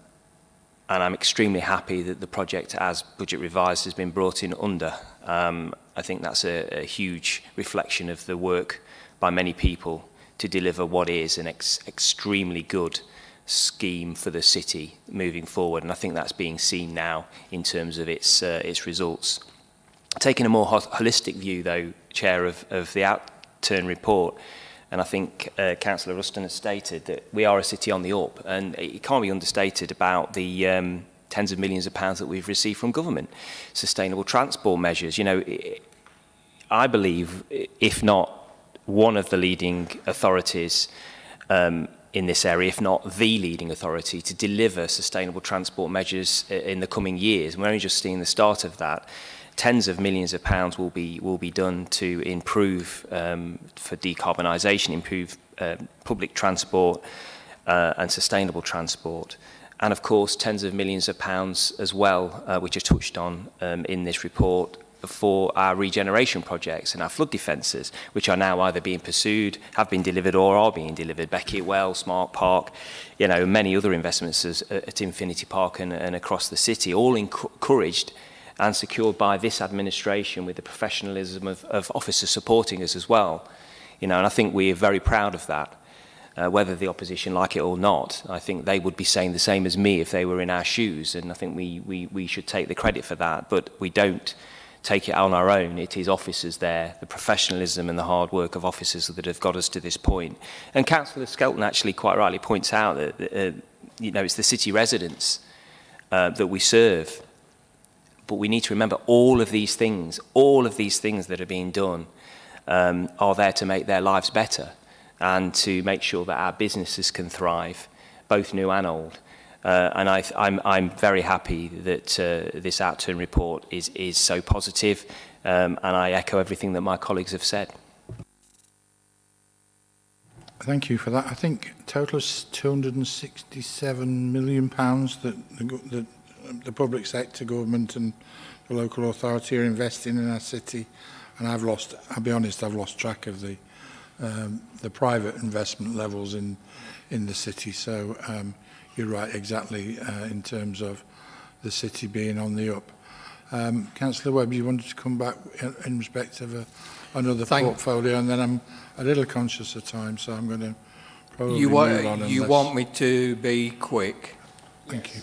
I'm extremely happy that the project, as budget revised, has been brought in under. I think that's a huge reflection of the work by many people to deliver what is an extremely good scheme for the city moving forward, and I think that's being seen now in terms of its results. Taking a more holistic view, though, Chair, of the Outturn report, and I think Councillor Ruston has stated that we are a city on the up, and it can't be understated about the tens of millions of pounds that we've received from government. Sustainable transport measures, I believe, if not one of the leading authorities in this area, if not the leading authority, to deliver sustainable transport measures in the coming years. We're only just seeing the start of that. Tens of millions of pounds will be done to improve for decarbonisation, improve public transport and sustainable transport. And of course, tens of millions of pounds as well, which are touched on in this report, for our regeneration projects and our flood defences, which are now either being pursued, have been delivered or are being delivered. Beckett Well, Smart Park, many other investments at Infinity Park and across the city, all encouraged and secured by this administration with the professionalism of officers supporting us as well. And I think we are very proud of that. Whether the opposition like it or not, I think they would be saying the same as me if they were in our shoes, and I think we should take the credit for that, but we don't take it on our own. It is officers there, the professionalism and the hard work of officers that have got us to this point. And Councillor Skelton actually quite rightly points out that it's the city residents that we serve. But we need to remember all of these things that are being done are there to make their lives better and to make sure that our businesses can thrive, both new and old. And I'm very happy that this Outturn report is so positive, and I echo everything that my colleagues have said. Thank you for that. I think total is £267 million that the public sector, government and the local authority are investing in our city, and I'll be honest, I've lost track of the private investment levels in the city. So you're right, exactly, in terms of the city being on the up. Councillor Webb, you wanted to come back in respect of another portfolio, and then I'm a little conscious of time, so I'm going to probably move on. You want me to be quick? Thank you.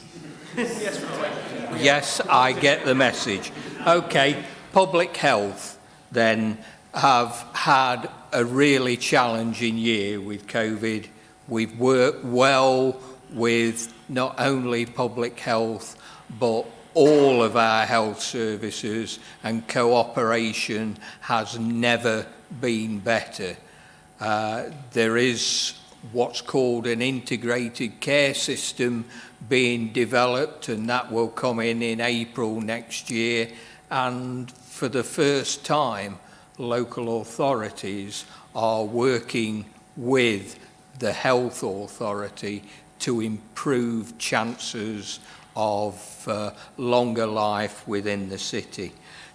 Yes, I get the message. Okay, Public health then have had a really challenging year with COVID. We've worked well with not only public health, but all of our health services, and cooperation has never been better. There is what's called an integrated care system being developed, and that will come in April next year. And for the first time, local authorities are working with the health authority to improve chances of longer life within the city.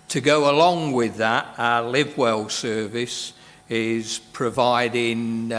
To go along with that, our Live Well service is providing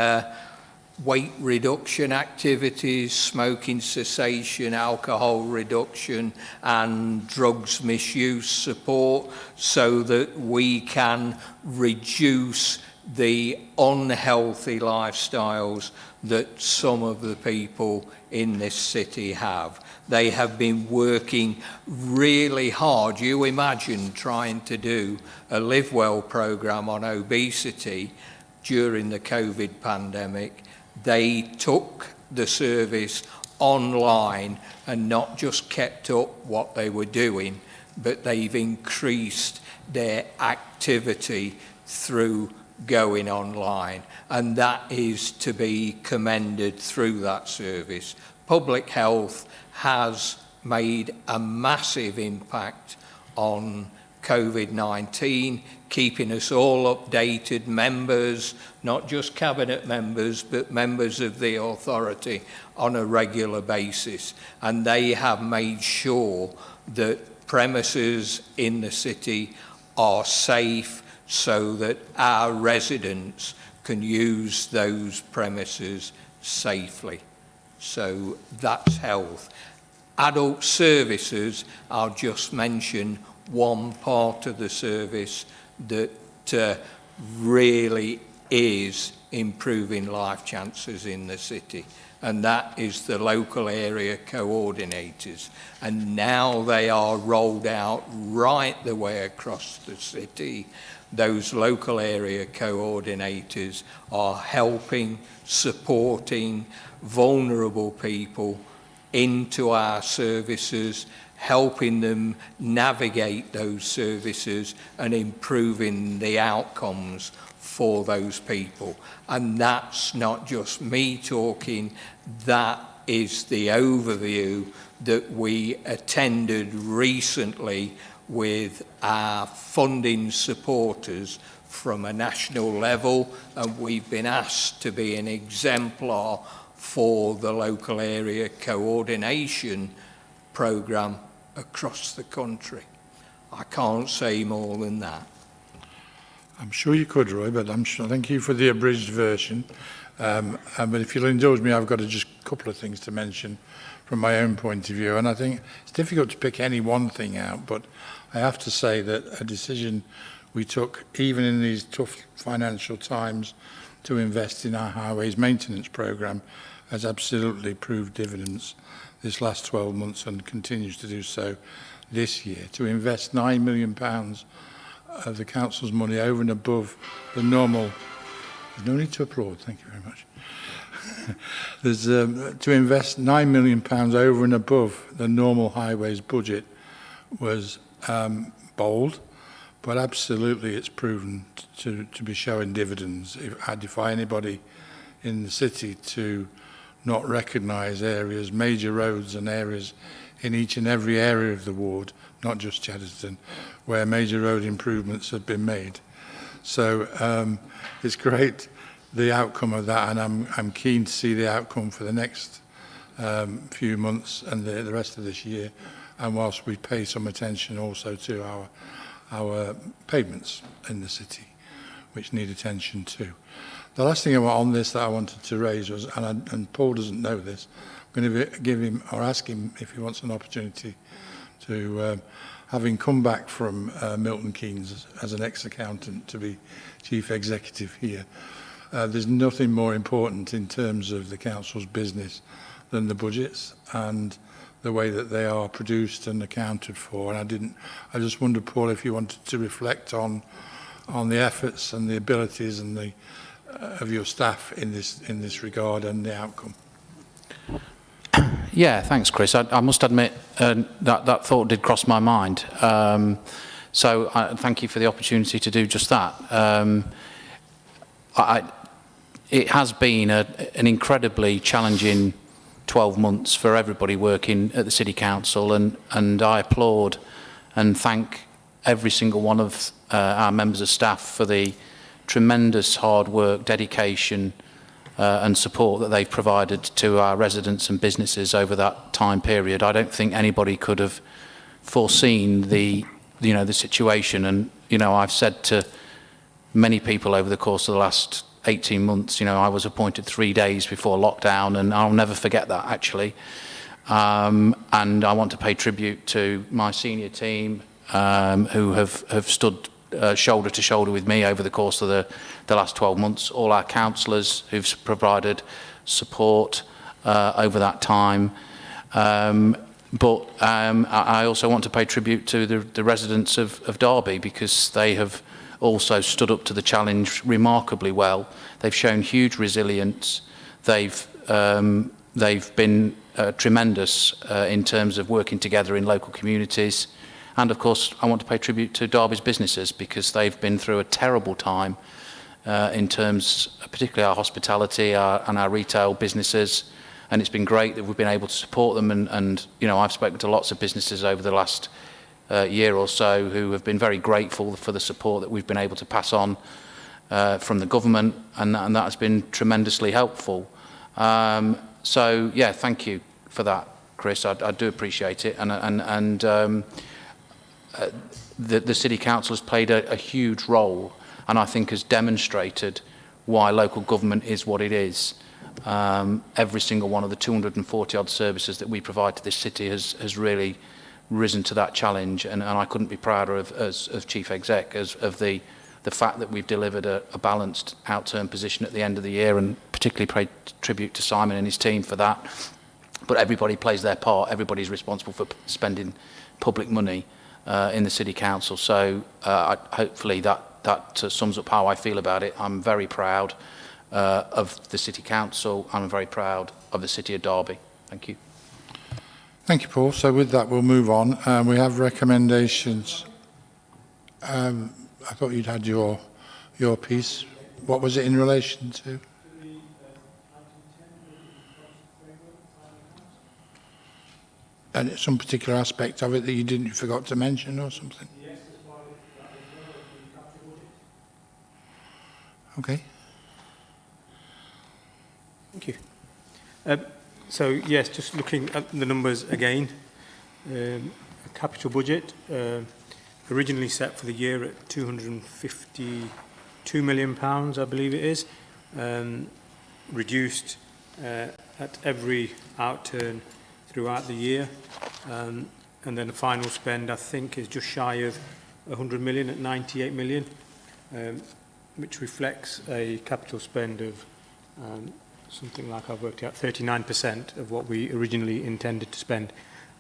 weight reduction activities, smoking cessation, alcohol reduction, and drugs misuse support, so that we can reduce the unhealthy lifestyles that some of the people in this city have. They have been working really hard. You imagine trying to do a Live Well programme on obesity during the COVID pandemic. They took the service online and not just kept up what they were doing, but they've increased their activity through going online, and that is to be commended through that service. Public health has made a massive impact on COVID-19, keeping us all updated, members, not just cabinet members, but members of the authority on a regular basis. And they have made sure that premises in the city are safe, so that our residents can use those premises safely. So that's health. Adult services, I'll just mention one part of the service that really is improving life chances in the city, and that is the local area coordinators. And now they are rolled out right the way across the city. Those local area coordinators are helping, supporting vulnerable people into our services, helping them navigate those services and improving the outcomes for those people. And that's not just me talking, that is the overview that we attended recently with our funding supporters from a national level, and we've been asked to be an exemplar for the local area coordination programme across the country. I can't say more than that. I'm sure you could, Roy, but thank you for the abridged version. But if you'll indulge me, I've got just a couple of things to mention from my own point of view. And I think it's difficult to pick any one thing out, but I have to say that a decision we took, even in these tough financial times, to invest in our highways maintenance programme has absolutely proved dividends this last 12 months and continues to do so this year. To invest £9 million of the council's money over and above the normal, there's no need to applaud, thank you very much. There's to invest £9 million over and above the normal highways budget was bold, but absolutely it's proven to be showing dividends. I defy anybody in the city to not recognise areas, major roads and areas in each and every area of the ward, not just Chadderton, where major road improvements have been made. So it's great, the outcome of that, and I'm keen to see the outcome for the next few months and the rest of this year, and whilst we pay some attention also to our pavements in the city, which need attention too. The last thing on this that I wanted to raise was, and Paul doesn't know this, I'm going to give him or ask him if he wants an opportunity to, having come back from Milton Keynes as an ex-accountant to be chief executive here, there's nothing more important in terms of the council's business than the budgets, and the way that they are produced and accounted for. And I just wondered, Paul, if you wanted to reflect on the efforts and the abilities and the of your staff in this regard and the outcome. Yeah, thanks, Chris. I must admit that thought did cross my mind. So thank you for the opportunity to do just that. It has been an incredibly challenging 12 months for everybody working at the City Council, and I applaud and thank every single one of our members of staff for the tremendous hard work, dedication and support that they've provided to our residents and businesses over that time period. I don't think anybody could have foreseen the situation, and I've said to many people over the course of the last 18 months, I was appointed 3 days before lockdown, and I'll never forget that, actually. And I want to pay tribute to my senior team who have stood shoulder to shoulder with me over the course of the last 12 months, all our councillors who've provided support over that time. But I also want to pay tribute to the residents of Derby, because they have also stood up to the challenge remarkably well. They've shown huge resilience. They've been tremendous in terms of working together in local communities. And of course, I want to pay tribute to Derby's businesses, because they've been through a terrible time in terms, particularly our hospitality and our retail businesses. And it's been great that we've been able to support them. And I've spoken to lots of businesses over the last year or so who have been very grateful for the support that we've been able to pass on from the government, and that has been tremendously helpful. So yeah, thank you for that, Chris. I do appreciate it, and the City Council has played a huge role, and I think has demonstrated why local government is what it is. Every single one of the 240 odd services that we provide to this city has really risen to that challenge, and I couldn't be prouder of Chief Exec of the fact that we've delivered a balanced outturn position at the end of the year, and particularly pay tribute to Simon and his team for that. But everybody plays their part. Everybody's responsible for spending public money in the City Council. So hopefully that sums up how I feel about it. I'm very proud of the City Council. I'm very proud of the City of Derby. Thank you. Thank you, Paul. So with that, we'll move on. We have recommendations. I thought you'd had your piece. What was it in relation to? And some particular aspect of it that you forgot to mention or something? Yes, as far as the okay. Thank you. So yes, just looking at the numbers again, capital budget originally set for the year at £252 million, I believe it is, reduced at every outturn throughout the year, and then the final spend I think is just shy of 100 million at 98 million, which reflects a capital spend of something like, I've worked out, 39% of what we originally intended to spend.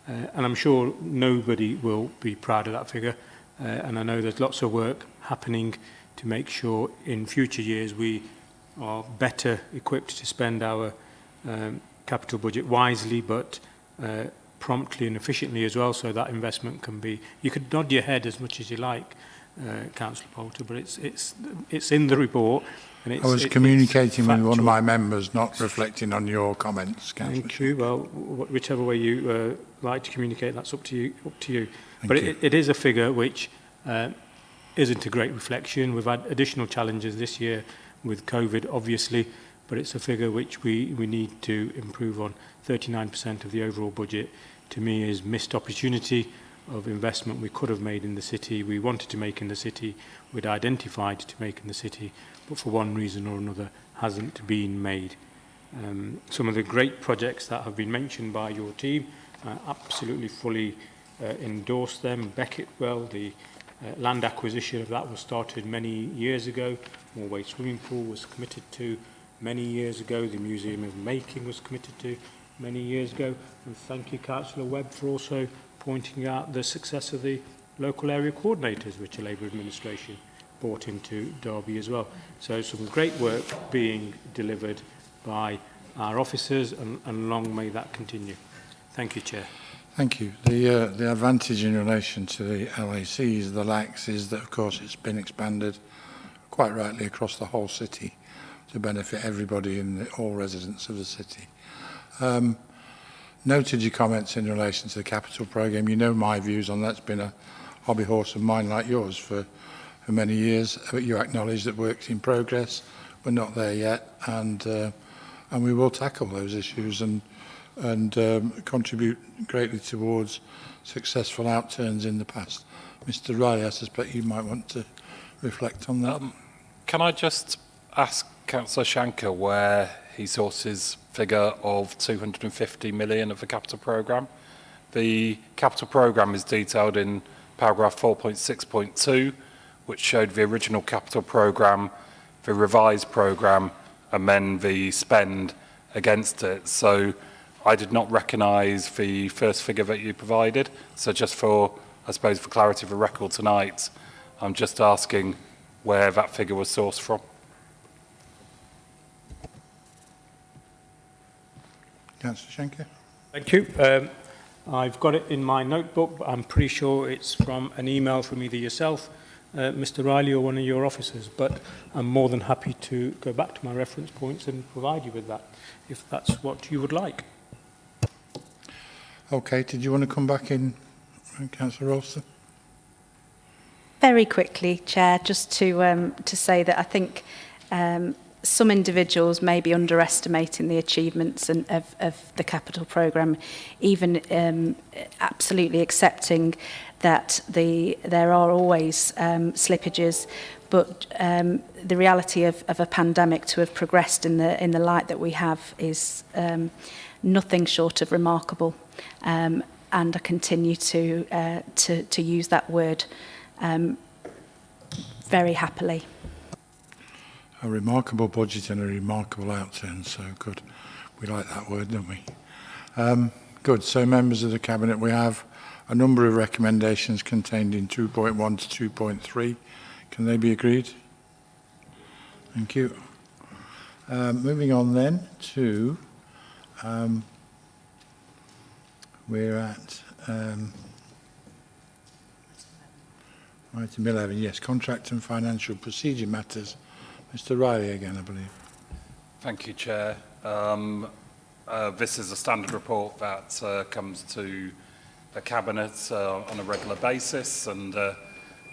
And I'm sure nobody will be proud of that figure. And I know there's lots of work happening to make sure in future years we are better equipped to spend our capital budget wisely, but promptly and efficiently as well, so that investment can be... You could nod your head as much as you like, Councillor Poulter, but it's in the report. And I was communicating with one of my members, not reflecting on your comments, Councillor. Thank you. Well, whichever way you like to communicate, that's up to you. But it is a figure which isn't a great reflection. We've had additional challenges this year with COVID, obviously, but it's a figure which we need to improve on. 39% of the overall budget, to me, is missed opportunity of investment we could have made in the city, we wanted to make in the city, we'd identified to make in the city, but for one reason or another hasn't been made. Some of the great projects that have been mentioned by your team, absolutely fully endorse them. Becketwell, the land acquisition of that was started many years ago. Moorway Swimming Pool was committed to many years ago. The Museum of Making was committed to many years ago. And thank you, Councillor Webb, for also pointing out the success of the local area coordinators, which the Labour administration brought into Derby as well. So some great work being delivered by our officers, and long may that continue. Thank you, Chair. Thank you. The advantage in relation to the LACs, the LACs, is that, of course, it's been expanded quite rightly across the whole city to benefit everybody in all residents of the city. Noted your comments in relation to the capital programme. You know my views on that. It's been a hobby horse of mine, like yours, for many years. But you acknowledge that work's in progress. We're not there yet, and we will tackle those issues and contribute greatly towards successful outturns in the past. Mr. Riley, I suspect you might want to reflect on that. Can I just ask Councillor Shanker where he sources figure of 250 million of the capital programme? The capital programme is detailed in paragraph 4.6.2, which showed the original capital programme, the revised programme, and then the spend against it. So I did not recognise the first figure that you provided. So just for, I suppose, for clarity of the record tonight, I'm just asking where that figure was sourced from. Councillor Shanker. Thank you. I've got it in my notebook, but I'm pretty sure it's from an email from either yourself, Mr. Riley, or one of your officers. But I'm more than happy to go back to my reference points and provide you with that, if that's what you would like. Okay, did you want to come back in, Councillor Ralston? Very quickly, Chair, just to say that I think some individuals may be underestimating the achievements of the capital programme, even absolutely accepting that there are always slippages, but the reality of a pandemic to have progressed in the light that we have is nothing short of remarkable, and I continue to use that word very happily. A remarkable budget and a remarkable outturn, so good. We like that word, don't we? Good. So, members of the Cabinet, we have a number of recommendations contained in 2.1 to 2.3. Can they be agreed? Thank you. Moving on then to, we're at item 11, yes, contract and financial procedure matters. Mr. Riley again, I believe. Thank you, Chair. This is a standard report that comes to the Cabinet on a regular basis, and the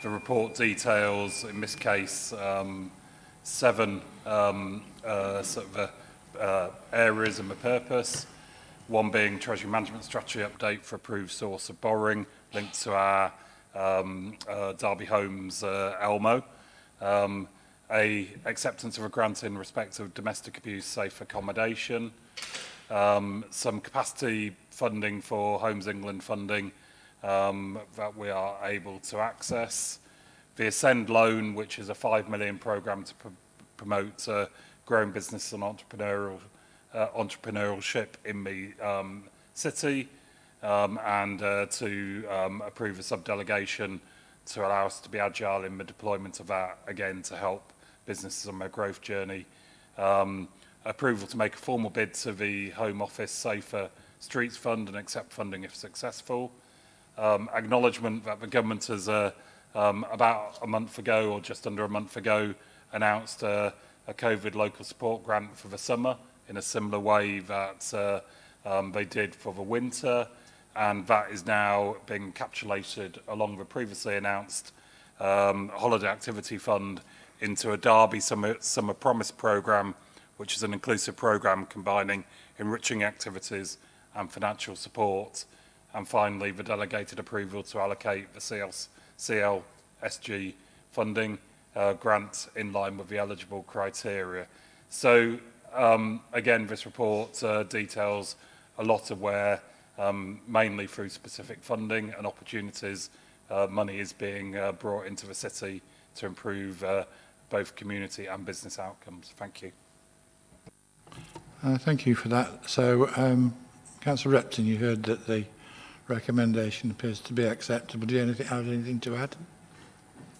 report details, in this case, 7 areas and the purpose. One being Treasury Management Strategy update for approved source of borrowing linked to our Derby Homes ELMO. A acceptance of a grant in respect of domestic abuse safe accommodation, some capacity funding for Homes England funding that we are able to access, the Ascend loan, which is a 5 million programme to promote growing business and entrepreneurship in the city, and to approve a subdelegation to allow us to be agile in the deployment of that, again, to help businesses on their growth journey. Approval to make a formal bid to the Home Office Safer Streets Fund and accept funding if successful. Acknowledgement that the government has, about a month ago, or just under a month ago, announced a COVID local support grant for the summer in a similar way that they did for the winter. And that is now being encapsulated along with previously announced holiday activity fund into a Derby Summer Promise programme, which is an inclusive programme combining enriching activities and financial support. And finally, the delegated approval to allocate the CLSG funding grant in line with the eligible criteria. So, again, this report details a lot of where, mainly through specific funding and opportunities, money is being brought into the city to improve both community and business outcomes. Thank you. Thank you for that. So, Councillor Repton, you heard that the recommendation appears to be acceptable. Do you have anything to add?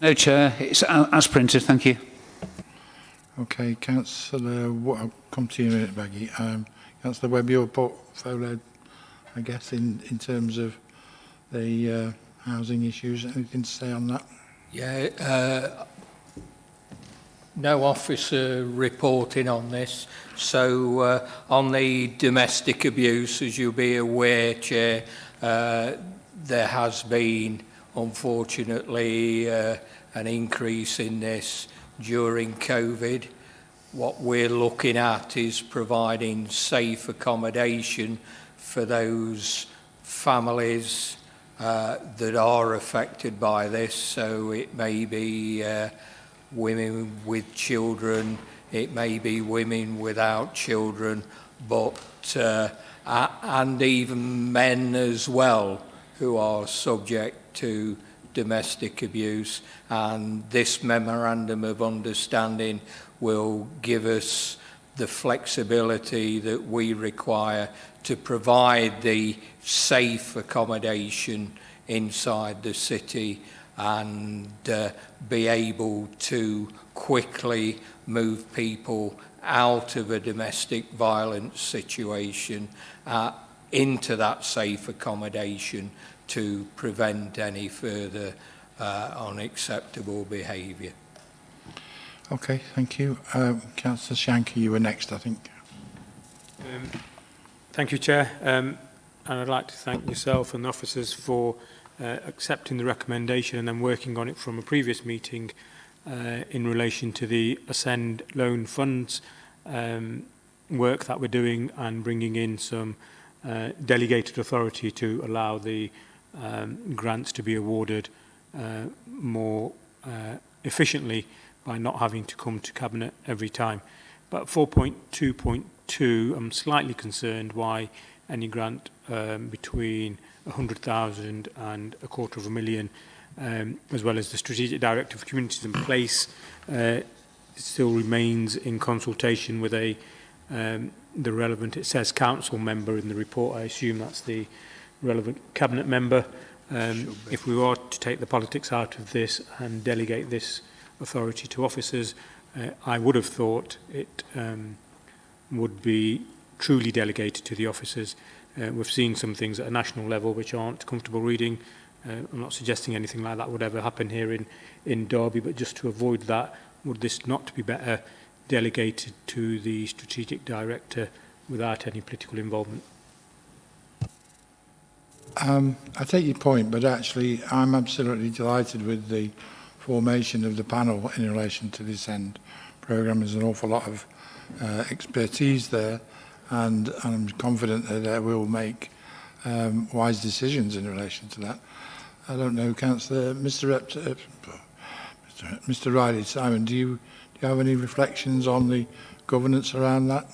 No, Chair. It's as printed. Thank you. Okay, Councillor, I'll come to you in a minute, Baggy. Councillor Webb, your portfolio, I guess, in terms of the housing issues. Anything to say on that? Yeah, no officer reporting on this. So on the domestic abuse, as you'll be aware, Chair, there has been, unfortunately, an increase in this during COVID. What we're looking at is providing safe accommodation for those families that are affected by this. So it may be women with children, it may be women without children, but and even men as well who are subject to domestic abuse. And this memorandum of understanding will give us the flexibility that we require to provide the safe accommodation inside the city and be able to quickly move people out of a domestic violence situation into that safe accommodation to prevent any further unacceptable behaviour. Okay, thank you. Councillor Shanker, you were next, I think. Thank you, Chair. And I'd like to thank yourself and the officers for accepting the recommendation and then working on it from a previous meeting in relation to the Ascend loan funds work that we're doing and bringing in some delegated authority to allow the grants to be awarded more efficiently by not having to come to Cabinet every time. But 4.2.2, I'm slightly concerned why any grant between 100,000 and $250,000, as well as the Strategic Director for Communities in Place, still remains in consultation with the relevant, it says council member in the report, I assume that's the relevant Cabinet member. If we are to take the politics out of this and delegate this authority to officers, I would have thought it would be truly delegated to the officers. We've seen some things at a national level which aren't comfortable reading. I'm not suggesting anything like that would ever happen here in Derby, but just to avoid that, would this not be better delegated to the Strategic Director without any political involvement? I take your point, but actually I'm absolutely delighted with the formation of the panel in relation to this end programme. There's an awful lot of expertise there, and I'm confident that they will make wise decisions in relation to that. I don't know, Councillor, Mr. Riley, Simon, do you have any reflections on the governance around that?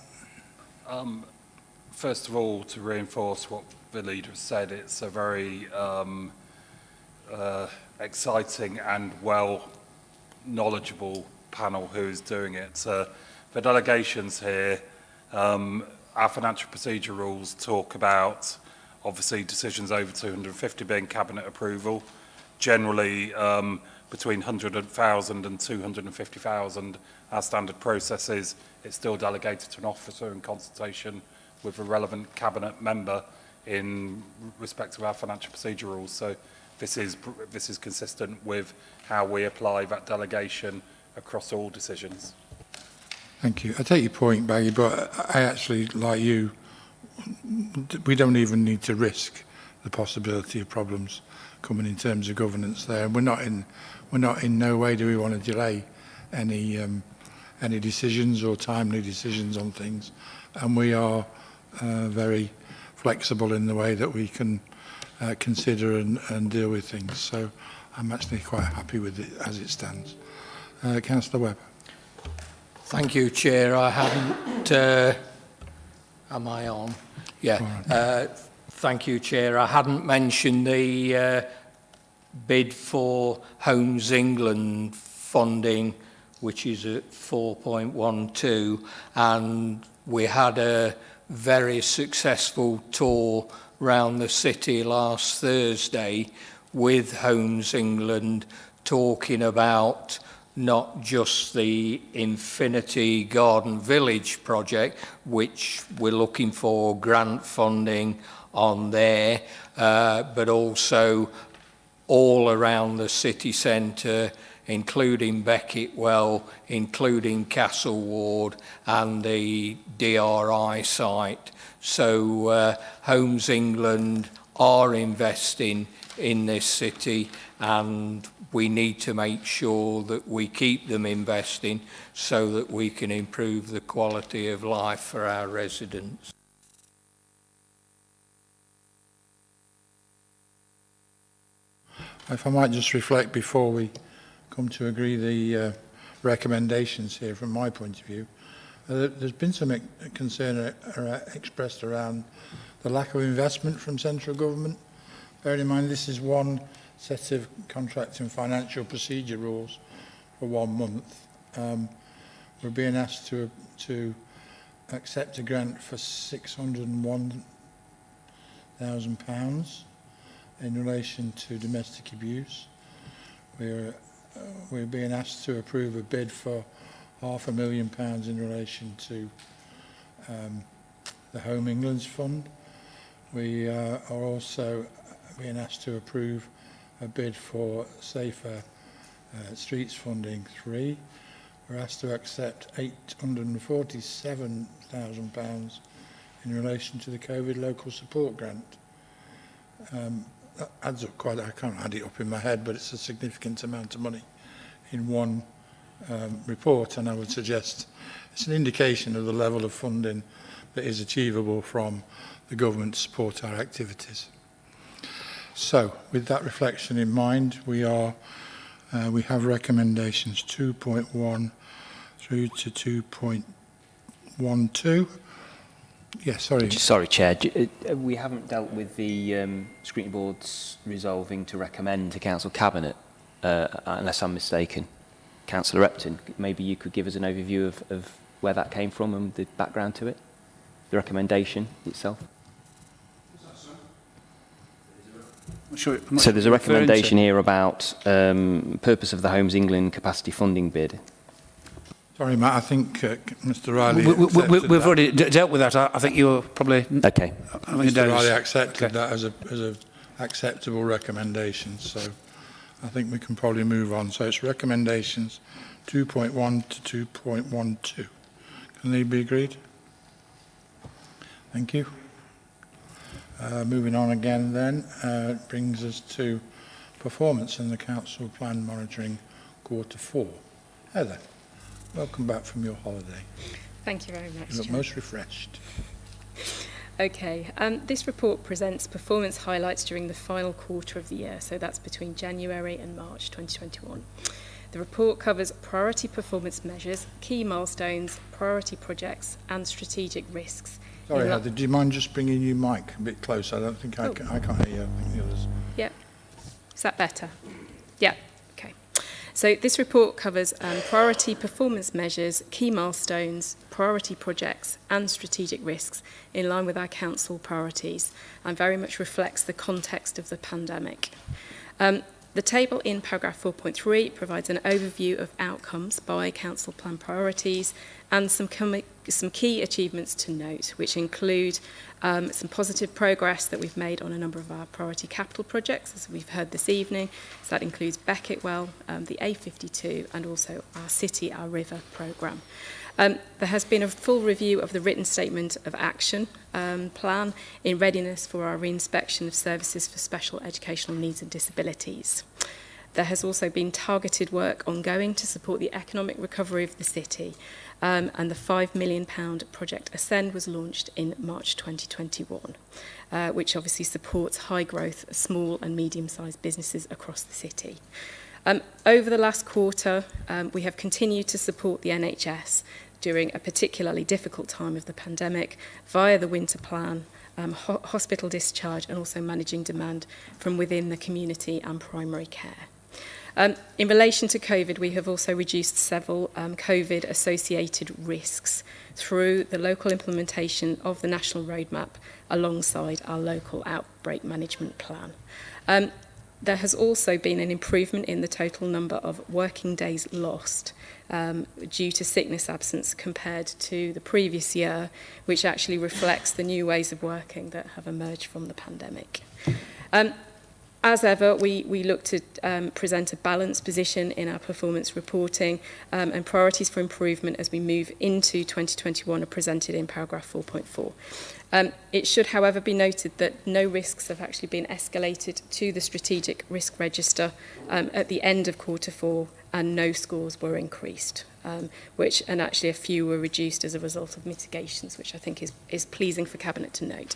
First of all, to reinforce what the leader has said, it's a very exciting and well knowledgeable panel who's doing it. The delegations here, our financial procedure rules talk about obviously decisions over 250 being cabinet approval. Generally between 100,000 and 250,000, our standard process is it's still delegated to an officer in consultation with a relevant cabinet member in respect of our financial procedure rules. So this is consistent with how we apply that delegation across all decisions. Thank you. I take your point, Baggy, but I actually, like you, we don't even need to risk the possibility of problems coming in terms of governance there. We're not in no way do we want to delay any decisions or timely decisions on things, and we are very flexible in the way that we can consider and deal with things. So I'm actually quite happy with it as it stands. Councillor Webb. Thank you, Chair. I hadn't... am I on? Yeah. Thank you, Chair. I hadn't mentioned the bid for Homes England funding, which is at 4.12, and we had a very successful tour round the city last Thursday with Homes England, talking about not just the Infinity Garden Village project, which we're looking for grant funding on there, but also all around the city centre, including Beckett Well, including Castle Ward and the DRI site. So Homes England are investing in this city, and we need to make sure that we keep them investing so that we can improve the quality of life for our residents. If I might just reflect before we come to agree the recommendations here from my point of view, there's been some concern expressed around the lack of investment from central government. Bearing in mind this is one set of contract and financial procedure rules for 1 month. We're being asked to accept a grant for £601,000 in relation to domestic abuse. We're being asked to approve a bid for £500,000 in relation to the Home England's Fund. We are also being asked to approve a bid for Safer Streets Funding 3. We're asked to accept £847,000 in relation to the COVID Local Support Grant. That adds up quite, I can't add it up in my head, but it's a significant amount of money in one report, and I would suggest it's an indication of the level of funding that is achievable from the government to support our activities. So, with that reflection in mind, we have recommendations 2.1 through to 2.12. Yes, sorry. Sorry, Chair. We haven't dealt with the Scrutiny Board's resolving to recommend to Council Cabinet, unless I'm mistaken. Councillor Repton, maybe you could give us an overview of where that came from and the background to it, the recommendation itself. So there's a recommendation here about purpose of the Homes England capacity funding bid. Sorry, Matt, I think Mr. Riley we've already dealt with that. I think you're probably... Okay. Mr. Riley accepted that as an acceptable recommendation, so I think we can probably move on. So it's recommendations 2.1 to 2.12. Can they be agreed? Thank you. Moving on again then, brings us to performance in the Council Plan Monitoring Q4. Heather, welcome back from your holiday. Thank you very much. You look most refreshed. Okay, this report presents performance highlights during the final quarter of the year, so that's between January and March 2021. The report covers priority performance measures, key milestones, priority projects and strategic risks. Sorry, Heather, do you mind just bringing your mic a bit closer? I don't think I can't hear you. I think the others. Yeah. Is that better? Yeah. Okay. So this report covers priority performance measures, key milestones, priority projects and strategic risks in line with our council priorities and very much reflects the context of the pandemic. The table in paragraph 4.3 provides an overview of outcomes by council plan priorities and some key achievements to note, which include some positive progress that we've made on a number of our priority capital projects, as we've heard this evening. So that includes Beckett Well, the A52, and also our City, Our River programme. There has been a full review of the written statement of action plan in readiness for our reinspection of services for special educational needs and disabilities. There has also been targeted work ongoing to support the economic recovery of the city, and the £5 million Project Ascend was launched in March 2021, which obviously supports high growth small and medium-sized businesses across the city. Over the last quarter, we have continued to support the NHS during a particularly difficult time of the pandemic via the winter plan, hospital discharge and also managing demand from within the community and primary care. In relation to COVID, we have also reduced several COVID-associated risks through the local implementation of the National Roadmap alongside our local outbreak management plan. There has also been an improvement in the total number of working days lost due to sickness absence compared to the previous year, which actually reflects the new ways of working that have emerged from the pandemic. As ever, we look to present a balanced position in our performance reporting, and priorities for improvement as we move into 2021 are presented in paragraph 4.4. It should, however, be noted that no risks have actually been escalated to the strategic risk register at the end of Q4, and no scores were increased, and actually a few were reduced as a result of mitigations, which I think is pleasing for Cabinet to note.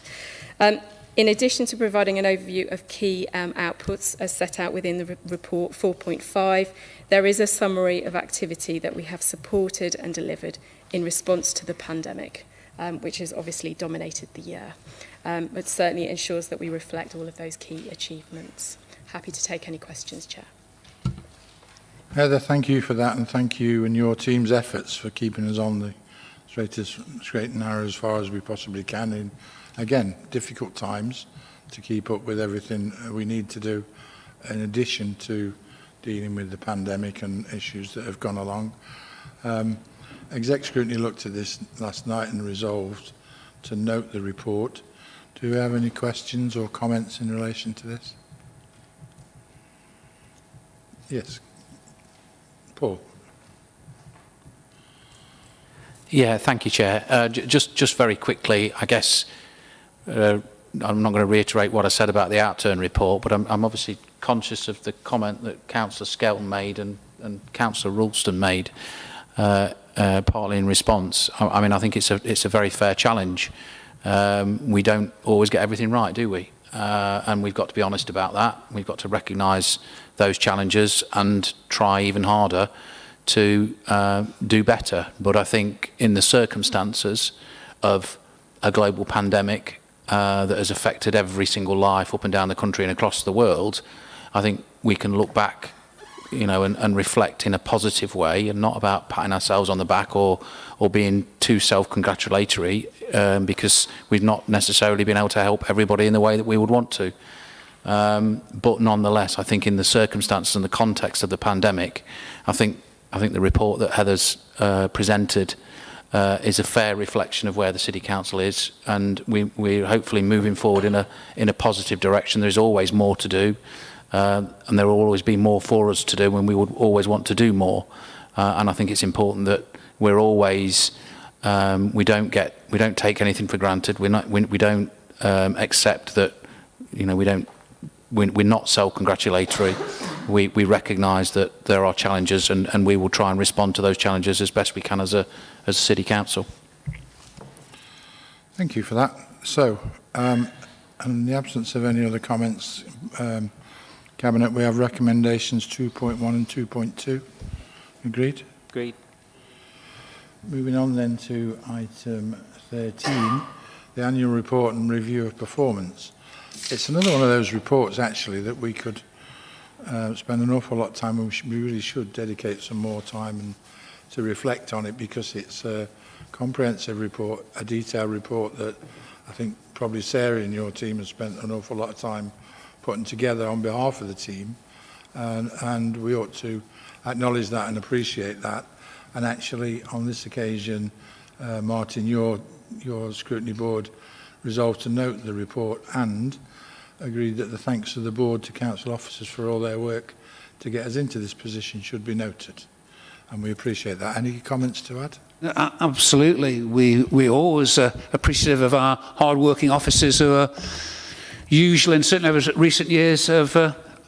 In addition to providing an overview of key outputs as set out within the report 4.5, there is a summary of activity that we have supported and delivered in response to the pandemic, which has obviously dominated the year. But certainly ensures that we reflect all of those key achievements. Happy to take any questions, Chair. Heather, thank you for that, and thank you and your team's efforts for keeping us on the straight and narrow as far as we possibly can in, again, difficult times to keep up with everything we need to do in addition to dealing with the pandemic and issues that have gone along. Exec Scrutiny looked at this last night and resolved to note the report. Do we have any questions or comments in relation to this? Yes. Paul. Yeah, thank you, Chair. Just very quickly, I guess I'm not going to reiterate what I said about the outturn report, but I'm obviously conscious of the comment that Councillor Skelton made and Councillor Ralston made, partly in response. I mean, I think it's a very fair challenge. We don't always get everything right, do we? And we've got to be honest about that. We've got to recognise those challenges and try even harder to do better. But I think in the circumstances of a global pandemic that has affected every single life up and down the country and across the world, I think we can look back, and reflect in a positive way, and not about patting ourselves on the back or being too self-congratulatory, because we've not necessarily been able to help everybody in the way that we would want to. But nonetheless, I think in the circumstances and the context of the pandemic, I think the report that Heather's presented is a fair reflection of where the City Council is, and we're hopefully moving forward in a positive direction. There's always more to do, and there will always be more for us to do, and we would always want to do more. And I think it's important that we're always we don't take anything for granted. We don't accept that we're not self-congratulatory. We recognise that there are challenges, and we will try and respond to those challenges as best we can as a City Council. Thank you for that. So, in the absence of any other comments, Cabinet, we have recommendations 2.1 and 2.2. Agreed? Agreed. Moving on then to item 13, the annual report and review of performance. It's another one of those reports, actually, that we could spend an awful lot of time, and we really should dedicate some more time to reflect on it, because it's a comprehensive report, a detailed report that I think probably Sarah and your team has spent an awful lot of time putting together on behalf of the team, and we ought to acknowledge that and appreciate that. And actually, on this occasion, Martin, your scrutiny board resolved to note the report and agreed that the thanks of the board to council officers for all their work to get us into this position should be noted, and we appreciate that. Any comments to add? Absolutely. We're always appreciative of our hard-working officers who are usually, and certainly over recent years, have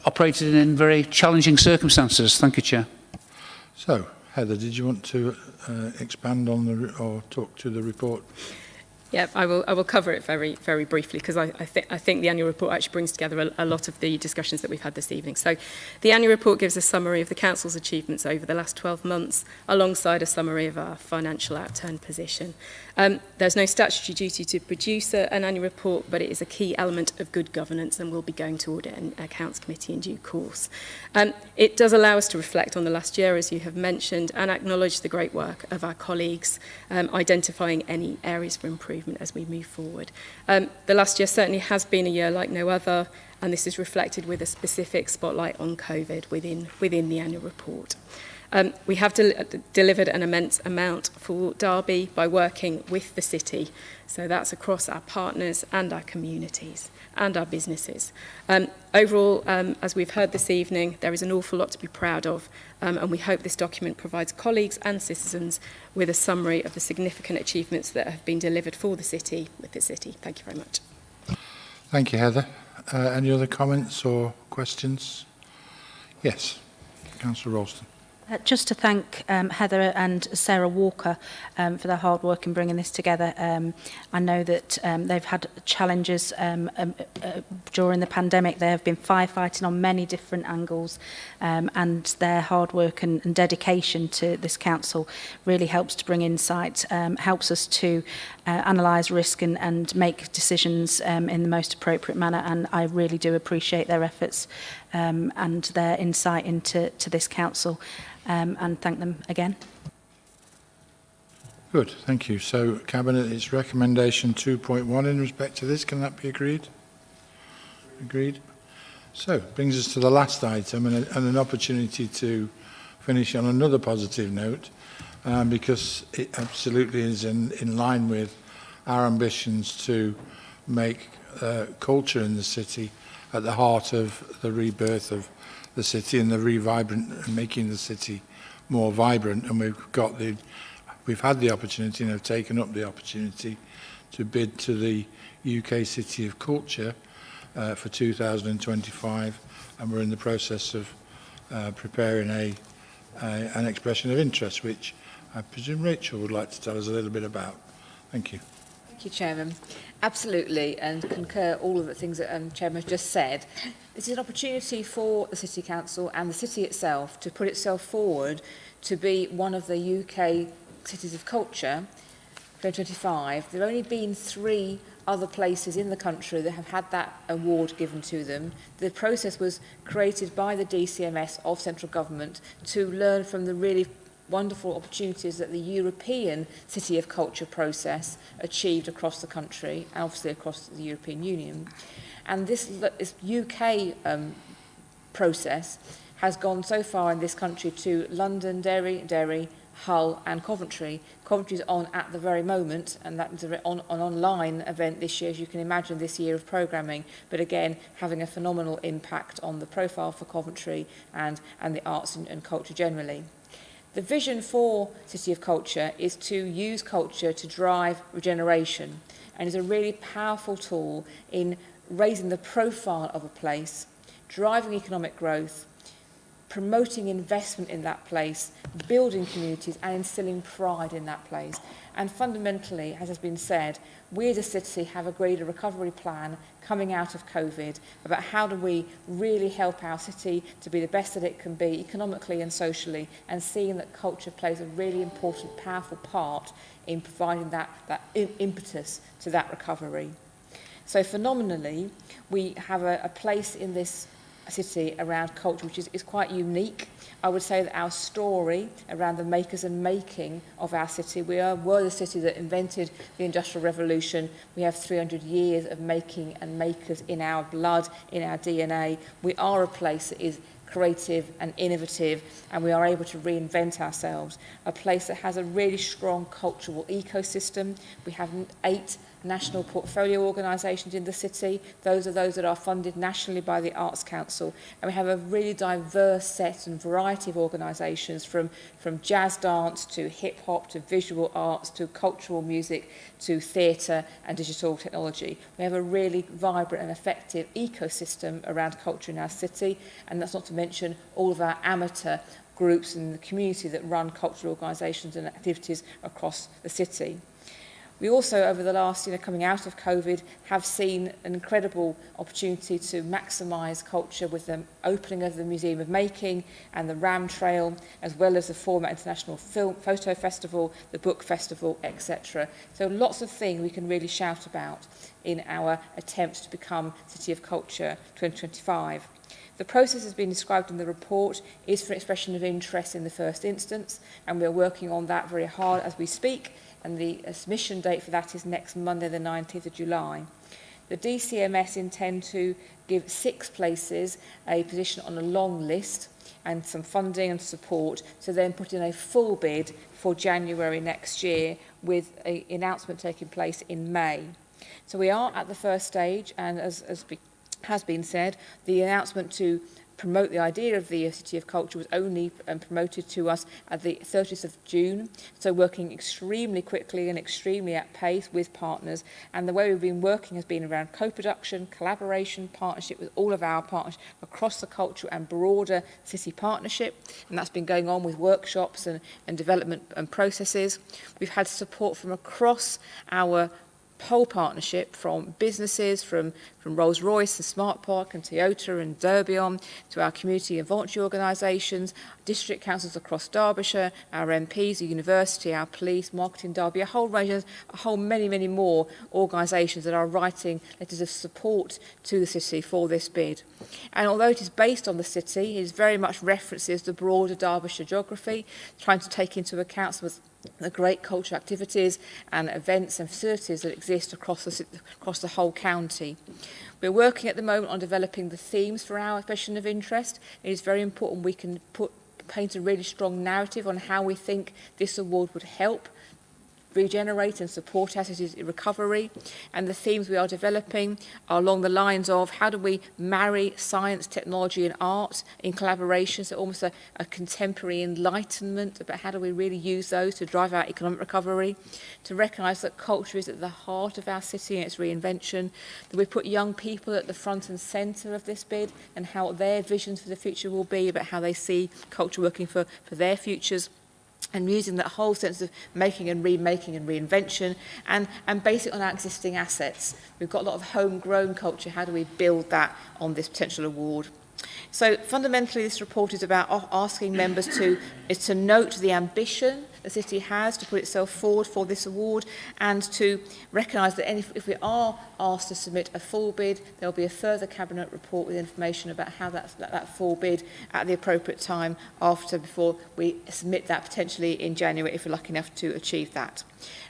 operated in very challenging circumstances. Thank you, Chair. So, Heather, did you want to expand on or talk to the report? Yeah, I will cover it very, very briefly because I think the annual report actually brings together a lot of the discussions that we've had this evening. So the annual report gives a summary of the Council's achievements over the last 12 months alongside a summary of our financial outturn position. There's no statutory duty to produce an annual report, but it is a key element of good governance and will be going to Audit and Accounts Committee in due course. It does allow us to reflect on the last year, as you have mentioned, and acknowledge the great work of our colleagues, identifying any areas for improvement as we move forward. The last year certainly has been a year like no other, and this is reflected with a specific spotlight on COVID within the annual report. We have delivered an immense amount for Derby by working with the city. So that's across our partners and our communities and our businesses. Overall, as we've heard this evening, there is an awful lot to be proud of, and we hope this document provides colleagues and citizens with a summary of the significant achievements that have been delivered for the city with the city. Thank you very much. Thank you, Heather. Any other comments or questions? Yes, Councillor Ralston. Just to thank Heather and Sarah Walker for their hard work in bringing this together. I know that they've had challenges during the pandemic. They have been firefighting on many different angles, and their hard work and dedication to this council really helps to bring insight, helps us to analyse risk and make decisions in the most appropriate manner, and I really do appreciate their efforts and their insight into this council. And thank them again. Good, thank you. So, Cabinet, it's recommendation 2.1 in respect to this. Can that be agreed? Agreed. So, brings us to the last item and an opportunity to finish on another positive note, because it absolutely is in line with our ambitions to make culture in the city at the heart of the rebirth of the city and making the city more vibrant. And we've had the opportunity and have taken up the opportunity to bid to the UK City of Culture for 2025, and we're in the process of preparing an expression of interest, which I presume Rachel would like to tell us a little bit about. Thank you. Thank you, Chairman. Absolutely, and concur all of the things that Chairman has just said. This is an opportunity for the City Council and the city itself to put itself forward to be one of the UK Cities of Culture for 2025. There have only been 3 other places in the country that have had that award given to them. The process was created by the DCMS of central government to learn from the really wonderful opportunities that the European City of Culture process achieved across the country and obviously across the European Union. And this UK process has gone so far in this country to London, Derry, Hull and Coventry. Coventry's on at the very moment, and that is an online event this year, as you can imagine, this year of programming, but again, having a phenomenal impact on the profile for Coventry and the arts and culture generally. The vision for City of Culture is to use culture to drive regeneration, and is a really powerful tool in raising the profile of a place, driving economic growth, promoting investment in that place, building communities and instilling pride in that place. And fundamentally, as has been said, we as a city have agreed a recovery plan coming out of COVID about how do we really help our city to be the best that it can be economically and socially, and seeing that culture plays a really important, powerful part in providing that impetus to that recovery. So phenomenally, we have a place in this city around culture which is quite unique. I would say that our story around the makers and making of our city, were the city that invented the Industrial Revolution. We have 300 years of making and makers in our blood, in our DNA. We are a place that is creative and innovative, and we are able to reinvent ourselves. A place that has a really strong cultural ecosystem. We have 8 national portfolio organisations in the city. Those are those that are funded nationally by the Arts Council. And we have a really diverse set and variety of organisations from jazz dance to hip hop to visual arts to cultural music to theatre and digital technology. We have a really vibrant and effective ecosystem around culture in our city, and that's not to mention all of our amateur groups in the community that run cultural organisations and activities across the city. We also, over the last, coming out of COVID, have seen an incredible opportunity to maximise culture with the opening of the Museum of Making and the Ram Trail, as well as the Format International Photo Festival, the Book Festival, etc. So lots of things we can really shout about in our attempt to become City of Culture 2025. The process has been described in the report is for expression of interest in the first instance, and we're working on that very hard as we speak, and the submission date for that is next Monday, the 19th of July. The DCMS intend to give 6 places a position on a long list and some funding and support to then put in a full bid for January next year, with an announcement taking place in May. So we are at the first stage, and as has been said, the announcement to promote the idea of the City of Culture was only promoted to us at the 30th of June, so working extremely quickly and extremely at pace with partners. And the way we've been working has been around co-production, collaboration, partnership with all of our partners across the cultural and broader city partnership, and that's been going on with workshops and development and processes. We've had support from across our whole partnership, from businesses, from Rolls-Royce and Smart Park and Toyota and Derbion, to our community and voluntary organisations, district councils across Derbyshire, our MPs, the university, our police, Marketing Derby, a whole many more organisations that are writing letters of support to the city for this bid. And although it is based on the city, it is very much references the broader Derbyshire geography, trying to take into account some of the great cultural activities and events and facilities that exist across the whole county. We're working at the moment on developing the themes for our expression of interest. It is very important we can paint a really strong narrative on how we think this award would help regenerate and support our city's recovery. And the themes we are developing are along the lines of how do we marry science, technology and art in collaboration, so almost a contemporary enlightenment about how do we really use those to drive our economic recovery, to recognise that culture is at the heart of our city and its reinvention, that we put young people at the front and centre of this bid and how their visions for the future will be, about how they see culture working for their futures, and using that whole sense of making and reinvention and base it on our existing assets. We've got a lot of homegrown culture. How do we build that on this potential award? So fundamentally, this report is about asking members to note the ambition the city has to put itself forward for this award, and to recognise that if we are asked to submit a full bid, there will be a further cabinet report with information about how that full bid at the appropriate time before we submit that potentially in January, if we're lucky enough to achieve that.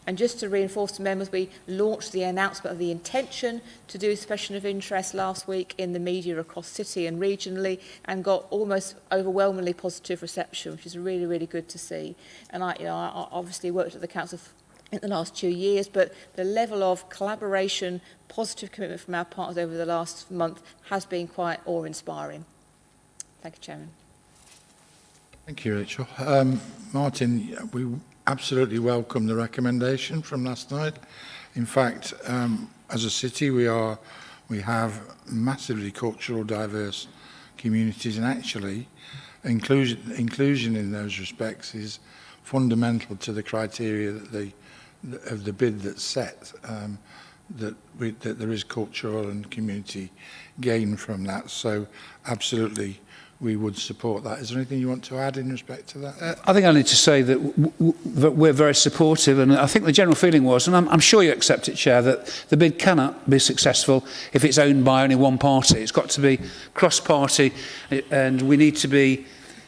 And just to reinforce to members, we launched the announcement of the intention to do expression of interest last week in the media across city and regionally, and got almost overwhelmingly positive reception, which is really, really good to see. And I obviously worked at the council in the last 2 years, but the level of collaboration, positive commitment from our partners over the last month has been quite awe-inspiring. Thank you, Chairman. Thank you, Rachel. Martin, we absolutely welcome the recommendation from last night. In fact, as a city, we have massively cultural diverse communities, and actually inclusion in those respects is fundamental to the criteria of the bid that's set, that there is cultural and community gain from that. So absolutely we would support that. Is there anything you want to add in respect to that? I think I need to say that we're very supportive, and I think the general feeling was, and I'm sure you accept it, Chair, that the bid cannot be successful if it's owned by only one party. It's got to be cross-party, and we need to be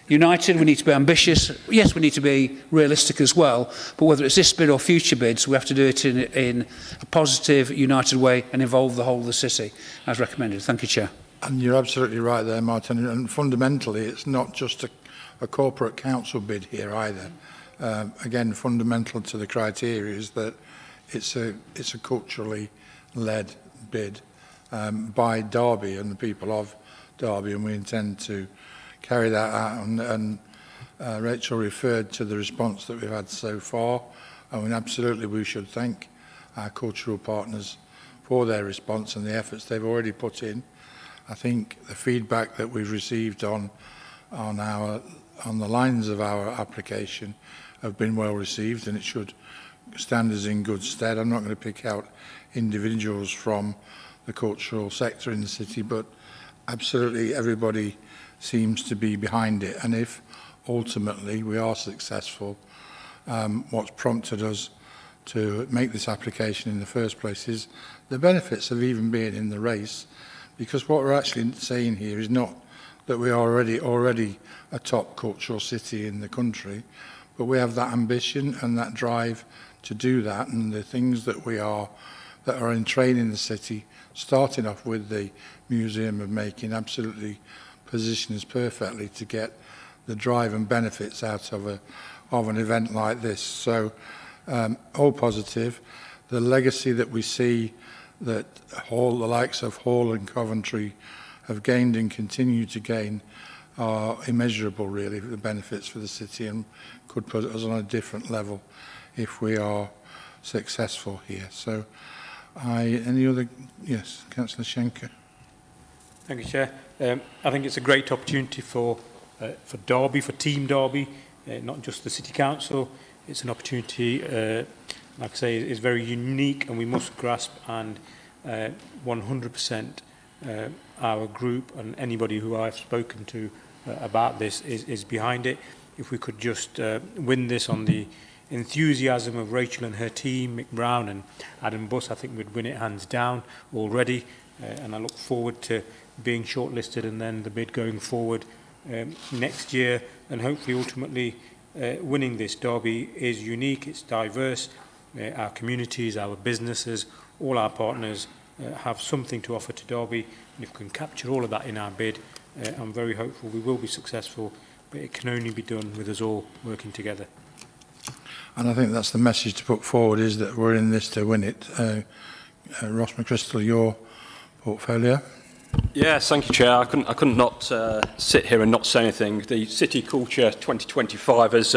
united, we need to be ambitious. Yes, we need to be realistic as well, but whether it's this bid or future bids, we have to do it in a positive, united way and involve the whole of the city, as recommended. Thank you, Chair. And you're absolutely right there, Martin. And fundamentally, it's not just a corporate council bid here either. Again, fundamental to the criteria is that it's a culturally led bid by Derby and the people of Derby, and we intend to carry that out. And Rachel referred to the response that we've had so far. I mean, absolutely, we should thank our cultural partners for their response and the efforts they've already put in. I think the feedback that we've received on the lines of our application have been well received, and it should standards in good stead. I'm not going to pick out individuals from the cultural sector in the city, but absolutely everybody seems to be behind it. And if ultimately we are successful, what's prompted us to make this application in the first place is the benefits of even being in the race, because what we're actually saying here is not that we are already a top cultural city in the country, but we have that ambition and that drive to do that, and the things that are in train in the city, starting off with the Museum of Making, absolutely position us perfectly to get the drive and benefits out of an event like this. So all positive. The legacy that we see that the likes of Hall and Coventry have gained and continue to gain are immeasurable, really, the benefits for the city, and could put us on a different level if we are successful here. So any other? Yes, Councillor Schenker. Thank you, Chair. I think it's a great opportunity for Derby, for Team Derby, not just the City Council. It's an opportunity, like I say, is very unique, and we must grasp, and 100% our group and anybody who I've spoken to about this is behind it. If we could just win this on the enthusiasm of Rachel and her team, Mick Brown and Adam Buss, I think we'd win it hands down already. And I look forward to being shortlisted and then the bid going forward next year, and hopefully ultimately winning this. Derby is unique, it's diverse. Our communities, our businesses, all our partners have something to offer to Derby, and if we can capture all of that in our bid, I'm very hopeful we will be successful, but it can only be done with us all working together. And I think that's the message to put forward, is that we're in this to win it. Ross McChrystal, your portfolio. Yes, thank you, Chair. I couldn't not sit here and not say anything. The City Culture 2025 has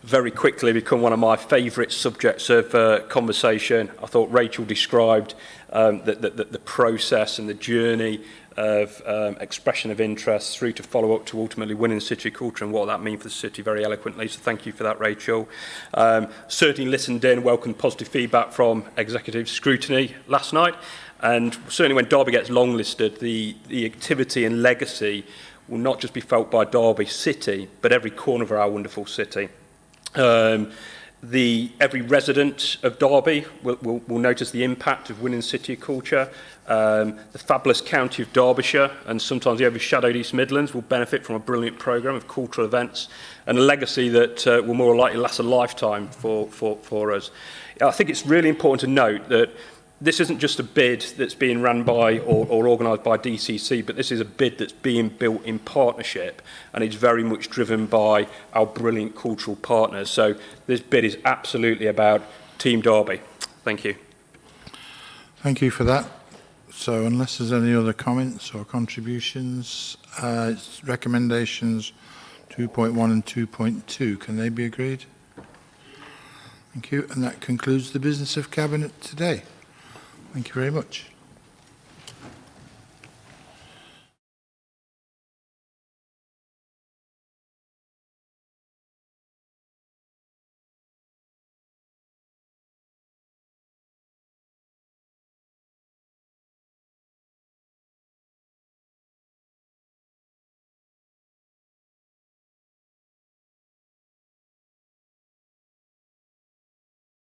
very quickly become one of my favourite subjects of conversation. I thought Rachel described the process and the journey of expression of interest through to follow up to ultimately winning City Culture and what that means for the city very eloquently. So thank you for that, Rachel. Certainly listened in, welcomed positive feedback from executive scrutiny last night. And certainly when Derby gets longlisted, the activity and legacy will not just be felt by Derby City, but every corner of our wonderful city. Every resident of Derby will notice the impact of winning City Culture. The fabulous county of Derbyshire and sometimes the overshadowed East Midlands will benefit from a brilliant programme of cultural events and a legacy that will more likely last a lifetime for us. I think it's really important to note that this isn't just a bid that's being run by or organised by DCC, but this is a bid that's being built in partnership, and it's very much driven by our brilliant cultural partners. So this bid is absolutely about Team Derby. Thank you. Thank you for that. So unless there's any other comments or contributions, it's recommendations 2.1 and 2.2. Can they be agreed? Thank you. And that concludes the business of Cabinet today. Thank you very much.